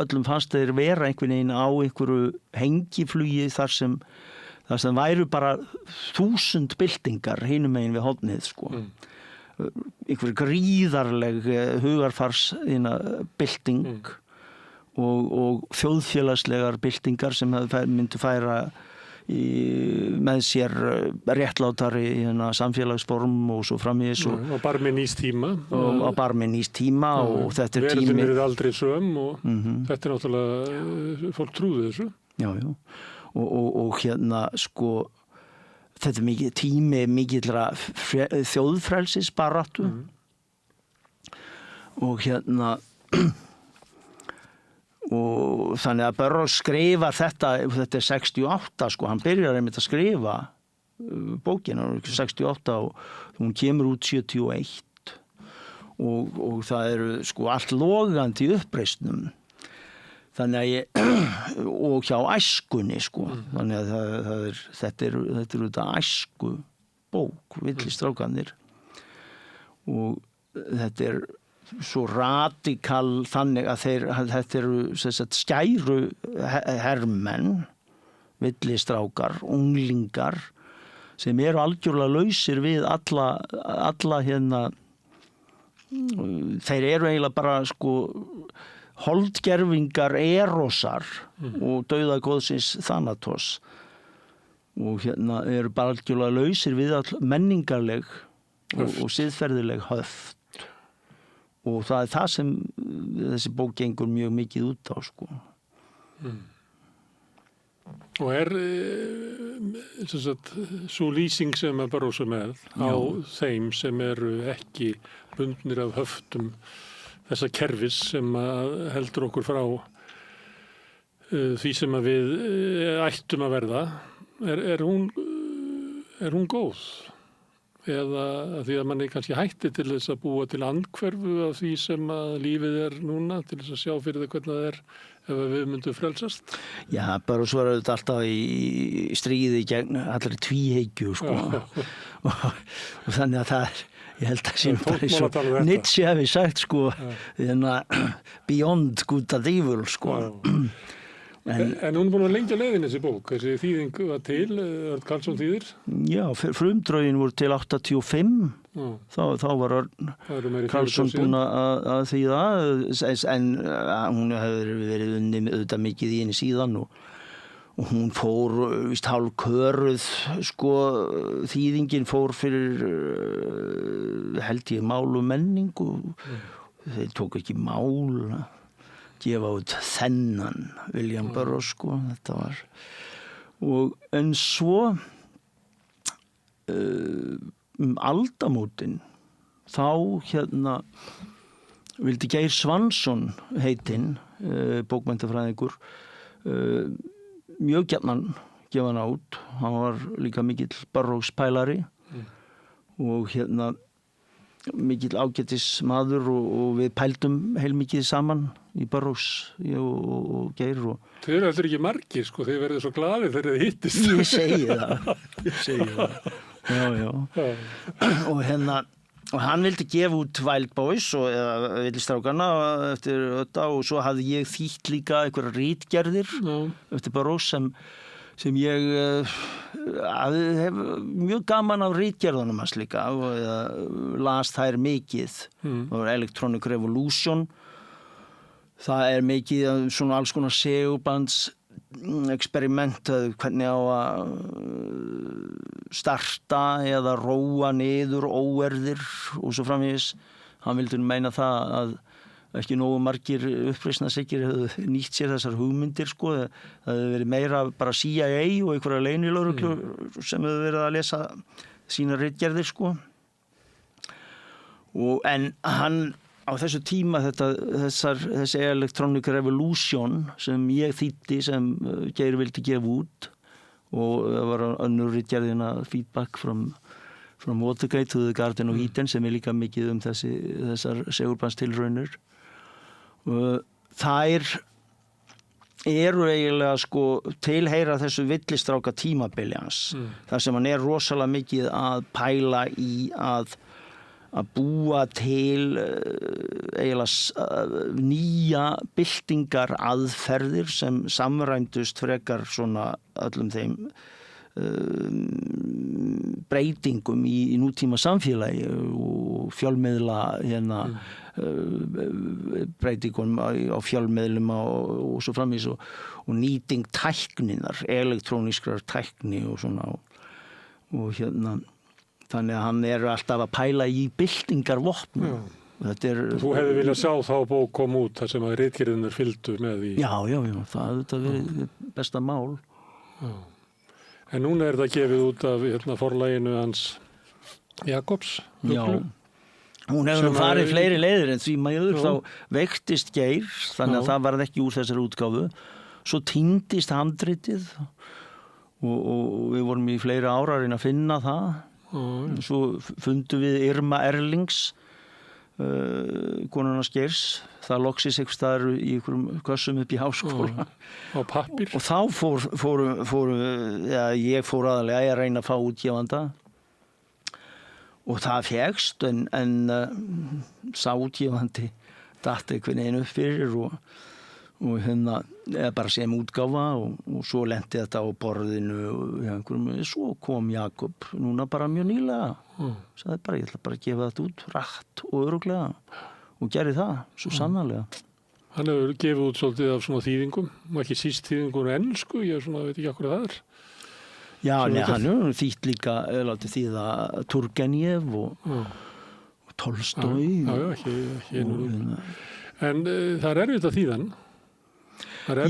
öllum fannst þeir vera einhvern veginn á einhverju hengiflugi þar sem væru bara 1000 byltingar hinum megin við hornið sko. Einhver gríðarleg hugarfars bylting og þjóðfélagslegar byltingar sem myndu færa með sér réttlátari samfélagsform og svo framvegis og barmi nýs tíma og barmi nýs tíma og þetta er tími verðin aldrei söm og þetta er náttúrulega fólk trúðu þessu já og sko þetta er tími mikillra þjóðfrelsisbaráttu og og þannig að Burroughs skrifar þetta er 68 sko, hann byrjar einmitt að skrifa bókina 68 og hún kemur út 71 og það eru sko allt logandi í uppreisnum þannig að og hjá æskunni sko þannig að þetta er þetta æsku bók villistrákarnir og þetta er svo radikal þannig að þetta eru skæru hermenn, villistrákar, unglingar sem eru algjörlega lausir við alla þeir eru eiginlega bara sko holdgervingar Erosar og dauðagóðsins Thanatos og eru bara algjörlega lausir við all menningarleg og siðferðileg höft og það er það sem þessi bók gengur mjög mikið út á sko. Og er svo lýsing sem að Burroughs með á þeim sem eru ekki bundnir af höftum þessa kerfis sem heldur okkur frá því sem að við ættum að verða er hún góð? Eða því að manni kannski hætti til þess að búa til andhverfu af því sem að lífið er núna til þess að sjá fyrir það hvernig það er ef við myndum frelsast? Já, bara svo er þetta alltaf í stríði gegn allri tvíhyggju sko. og þannig að það er, ég held að sem bara eins og Nietzsche hefði sagt sko, beyond good and evil sko. En hún er búin að lengja leiðin þessi bók, þessi þýðing var til, Örn Karlsson þýðir? Já, frumdrögin voru til 85, þá var Örn Karlsson búin að þýða, en hún hefur verið unnið auðvitað mikið í henni síðan og hún fór, víst hálfköruð, sko, þýðingin fór fyrir, held ég, mál og menningu, þeir tók ekki mál, gefa út þennan William Burroughs sko, þetta var og en svo aldamótin þá vildi Geir Svansson heitinn bókmenntafræðingur mjög gjarnan gefa hann út, hann var líka mikill Burroughs pælari og mikill ágætis maður og við pældum heilmikið saman í Burroughs og Geir Þau eru alltaf ekki margir sko, þau verður svo glaðir þegar þið hittist Ég segi það Já og hann vildi gefa út Wild Boys eða Villistrákarna eftir þetta og svo hafði ég þýtt líka einhverjar ritgerðir eftir Burroughs sem ég hef mjög gaman af ritgerðunum hans líka og las þær mikið það var Electronic Revolution það er mikið svona alls konar segulbands experiment hvernig á að starta eða róa niður óerðir og svo framvegis hann vildi meina það að ekki nógu margir uppreisnarsikir hefðu nýtt sér þessar hugmyndir sko. Það hefði verið meira bara CIA og einhverja leynilögreglu sem hefðu verið að lesa sína ritgerðir sko. En hann á þessu tíma þessi Electronic Revolution sem ég þýddi sem Geir vildi gefa út og það var önnur ritgerðina Feedback from Watergate to the Garden of Eden sem líka mikið þessar segurbandtilraunir. Þær eru eiginlega sko tilheyra þessu villistráka tímabili hans. Þar sem hann rosalega mikið að pæla í að búa til eiginlega nýja byltingar aðferðir sem samræmdust frekar svona öllum þeim breytingum í nútíma samfélagi og fjölmiðla breytingum á fjölmiðlum og svo framvegis og nýting tækninar, elektrónískrar tækni og svona og þannig að hann alltaf að pæla í byltingarvopnum. Þú hefði viljað sjá þá bók kom út þar sem að ritgerðirnar fylgdu með í. Já, það verið besta mál. Já. En núna það gefið út af forlaginu hans Jakobs. Já, hún hefur farið fleiri leiðir en því maður þá veiktist Geir, þannig að það varð ekki úr þessari útgáfu. Svo týndist handritið og við vorum í fleiri ára að reyna að finna það. Svo fundum við Irma Erlings, konuna Geirs, það loksis einhvers staðar í einhverjum kössum upp í háskóla á pappír og þá ég fór aðalega að reyna að fá útgefanda og það fékkst en sá útgefandi datt einhvern veginn upp fyrir og bara sem útgáfa og svo lenti þetta á borðinu svo kom Jakob núna bara mjög nýlega sagði bara, ég ætla bara að gefa þetta út rætt og örugglega og gerði það, svo sannarlega. Hann hefur gefið út svolítið af svona þýðingum og ekki síst þýðingur ensku, ég veit ekki hvað það er. Já, nei, hann hefur þýtt líka látið þýða Turgenev og Tolstói. Já, ekki en það er erfitt að þýða hann.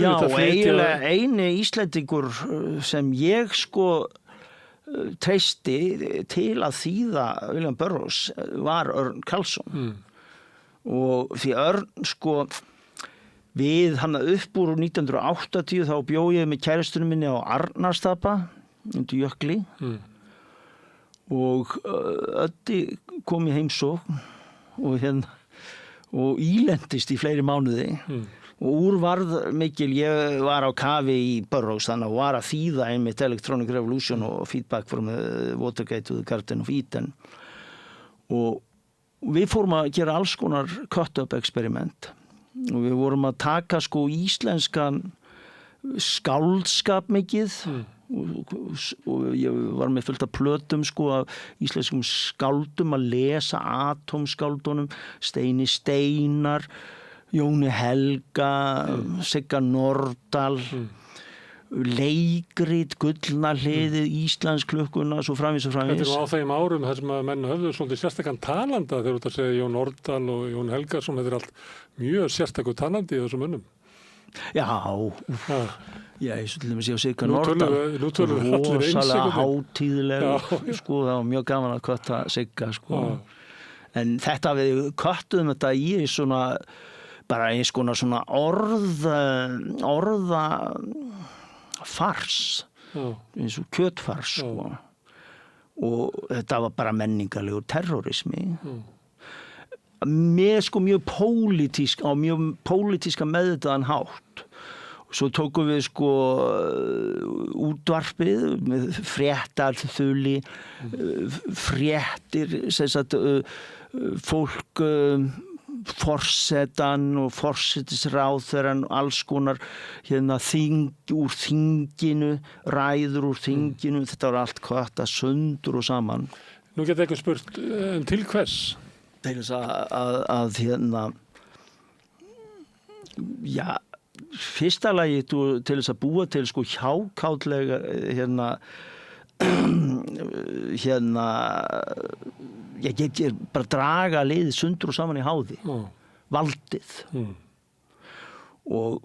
Já, eiginlega eini Íslendingur sem ég treysti til að þýða William Burroughs var Örn Karlsson og því Örn við hann upp úr 1980 þá bjó ég með kærustunum minni á Arnarstapa undir jökli og Öddi kom í heimsókn og ílendist í fleiri mánuði og úr varð mikil, ég var á kafi í Burroughs þannig að var að þýða einmitt Electronic Revolution og Feedback from Watergate to the Garden of Eden og við fórum að gera alls konar cut-up experiment og við vorum að taka íslenskan skáldskap mikið og ég var með fullt af plötum af íslenskum skáldum að lesa atómskáldunum Steini Steinar Jóni Helga, Sigga Nordal, leikrit, gullna hliðið, Íslandsklukkuna, svo framvís. Þetta á þeim árum þar sem að menn höfðu svolítið sérstakann talanda þegar þú segja Jón Nordal og Jón Helgason, þetta allt mjög sérstakur talandi í þessum mönnum. Já, ég svo til dæmis ég á Sigga Nordal, rosalega hátíðlega, það var mjög gaman að kötta Sigga, en þetta við köttuðum þetta í bara eins konar svona orða fars eins og kjötfars og þetta var bara menningarlegur terrorismi með mjög pólitíska meðvitaðan hátt svo tókum við útvarpið með fréttaþuli fréttir fólk forsetan og forsetisráðherrann alls konar úr þinginu, ræður úr þinginu, þetta var allt kvarta sundur og saman. Nú geta eitthvað spurt, til hvers? Til þess að fyrsta lagi til þess að búa til hjákátlega ég get bara draga liðið sundur og saman í háði valdið og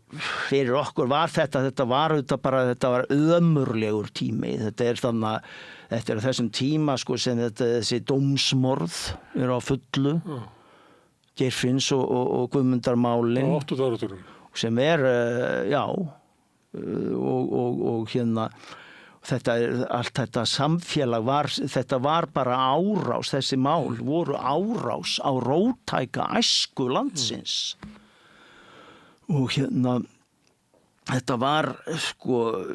fyrir okkur var þetta var ömurlegur tími þetta er þessum tíma sem þessi dómsmorð á fullu Geirfinns og Guðmundarmálin á 8. áratugnum. sem og hérna allt þetta samfélag þetta var bara árás, þessi mál voru árás á róttæka æsku landsins og hérna þetta var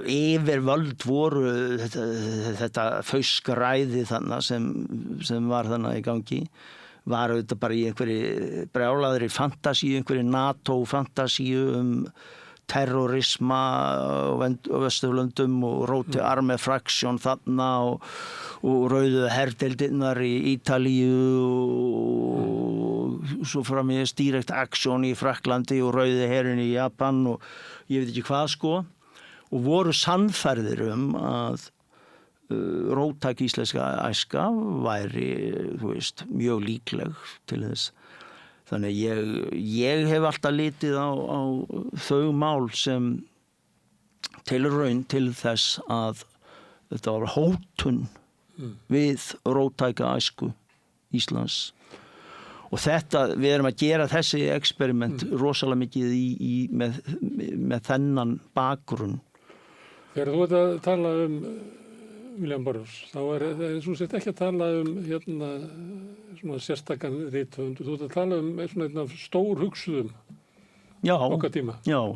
yfirvöld voru þetta fauskræði þannig sem var þannig í gangi var auðvitað bara í einhverju brjálaðri fantasíu, einhverju NATO-fantasíu terrorisma á Vesturlöndum og Rote Arme Fraction þarna og rauðu herdeildirnar í Ítalíu og svo framvegis Direct Action í Frakklandi og rauðu herinn í Japan og ég veit ekki hvað og voru sannfærðir að róttæk íslenska æska væri, mjög líkleg til þess. Þannig ég hef alltaf litið á þau mál sem tilraun til þess að þetta var hótun við róttæka æsku Íslands. Og við erum að gera þessi experiment rosalega mikið með þennan bakgrunn. Þegar þú ert að tala William Burroughs, þá þú sért ekki að tala hérna svona sérstakann rithöfund, þú ert að tala svona einn af stór hugsuðum okkar tíma. Já,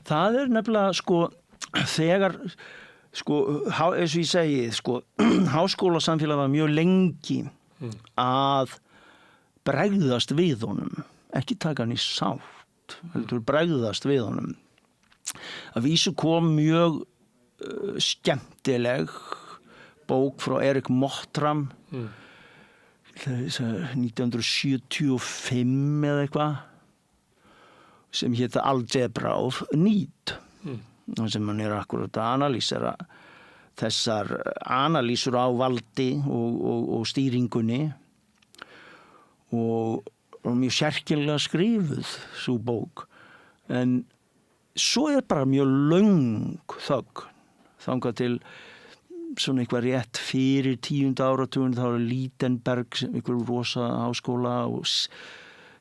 það nefnilega þegar eins og ég segi háskólasamfélag var mjög lengi að bregðast við honum, ekki taka hann í sátt, heldur bregðast við honum. Að vísu kom mjög skemmtileg bók frá Erik Mottram 1975 eða eitthvað sem hétta Algebra of Need sem hann akkurat að analýsera þessar analýsur á valdi og stýringunni og mjög sérkennilega skrifuð sú bók en svo bara mjög löng þögn þangað til svona eitthvað rétt fyrir 10. áratuginn þá var Lidenberg einhver rosa háskóla og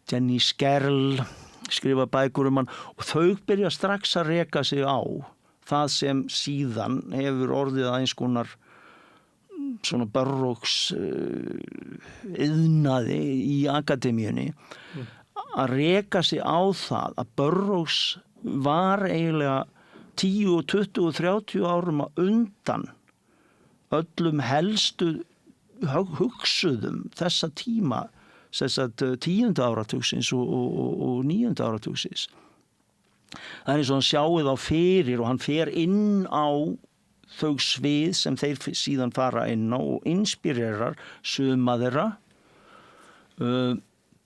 Jenny Skerl skrifa bækur hann og þau byrja strax að reka sig á það sem síðan hefur orðið eins konar svona Burroughs iðnaði í akademíunni að reka sig á það að Burroughs var eiginlega 10, 20, 30 árum á undan öllum helstu hugsuðum þessa tíma þess að 10. áratugsins og 9. áratugsins. Það eins og hann sjáið á fyrir og hann fer inn á þau svið sem þeir síðan fara inn á og inspirerar suma þeirra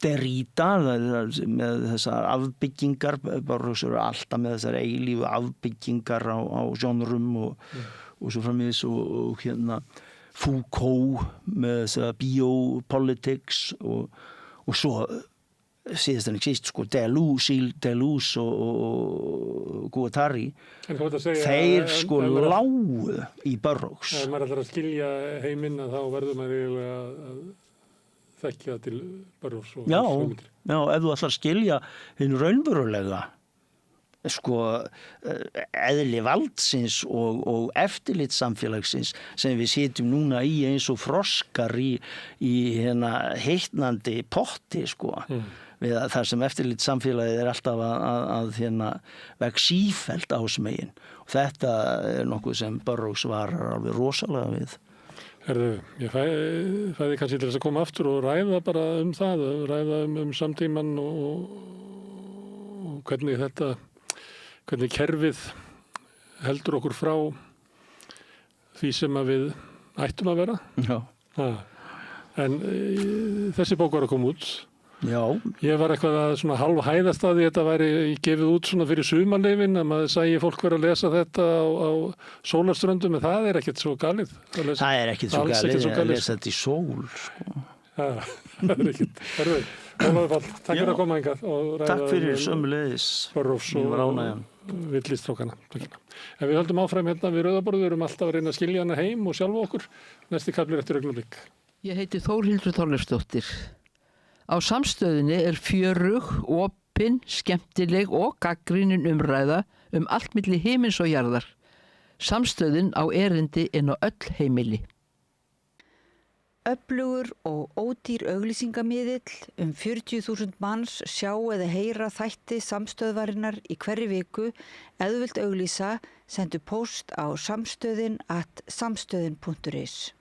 Derrida með þessar afbyggingar Burroughs eru alltaf með þessar eilífu afbyggingar á genrum og svo framvegis og hérna Foucault með þessar biopolitics og svo síðast en ekki síst Deleuze og Guattari þeir lágu í Burroughs. Ef maður ætlar að skilja heiminn þá verður maður eiginlega að þekkja til Burroughs og hugmyndir. Já, ef þú ætlar að skilja hinn raunverulega eðli valdsins og eftirlitssamfélagsins sem við sitjum núna í eins og froskar í hérna heitnandi potti við það sem eftirlitssamfélagið alltaf að hérna veg sífellt ásmegin og þetta nokkuð sem Burroughs var alveg rosalega við. Herðu, ég fæði kannski til þess að koma aftur og ræða bara það, ræða samtíman og hvernig kerfið heldur okkur frá því sem að við ættum að vera. Já. En þessi bók var að koma út. Já. Ég var eitthvað að svona hálf hæðast að því þetta væri gefið út svona fyrir sumarleyfin að maður sæi fólk vera að lesa þetta á sólarströndum en það ekkert svo galið. Það ekkert svo galið að lesa þetta í sól. Já, það ekkert. Herðu, Ólafur Páll, takk fyrir að koma hingað og ræða. Takk fyrir sömuleiðis. Burroughs og villistrákana. En við höldum áfram hérna við Rauðaborð, við erum alltaf að reyna að skilja hana heim og sjálfa okkur. Næsti kafli eftir augnablik. Ég heiti Þórhildur Þorleifsdóttir. Á Samstöðinni fjörug, opin, skemmtileg og gagnrýnin umræða allt milli himins og jarðar. Samstöðin á erindi inn á öll heimili. Öflugur og ódýr auglýsingamiðill 40.000 manns sjá eða heyra þætti Samstöðvarinnar í hverri viku. Ef þú vilt auglýsa, sendu póst á samstöðin@samstöðin.is.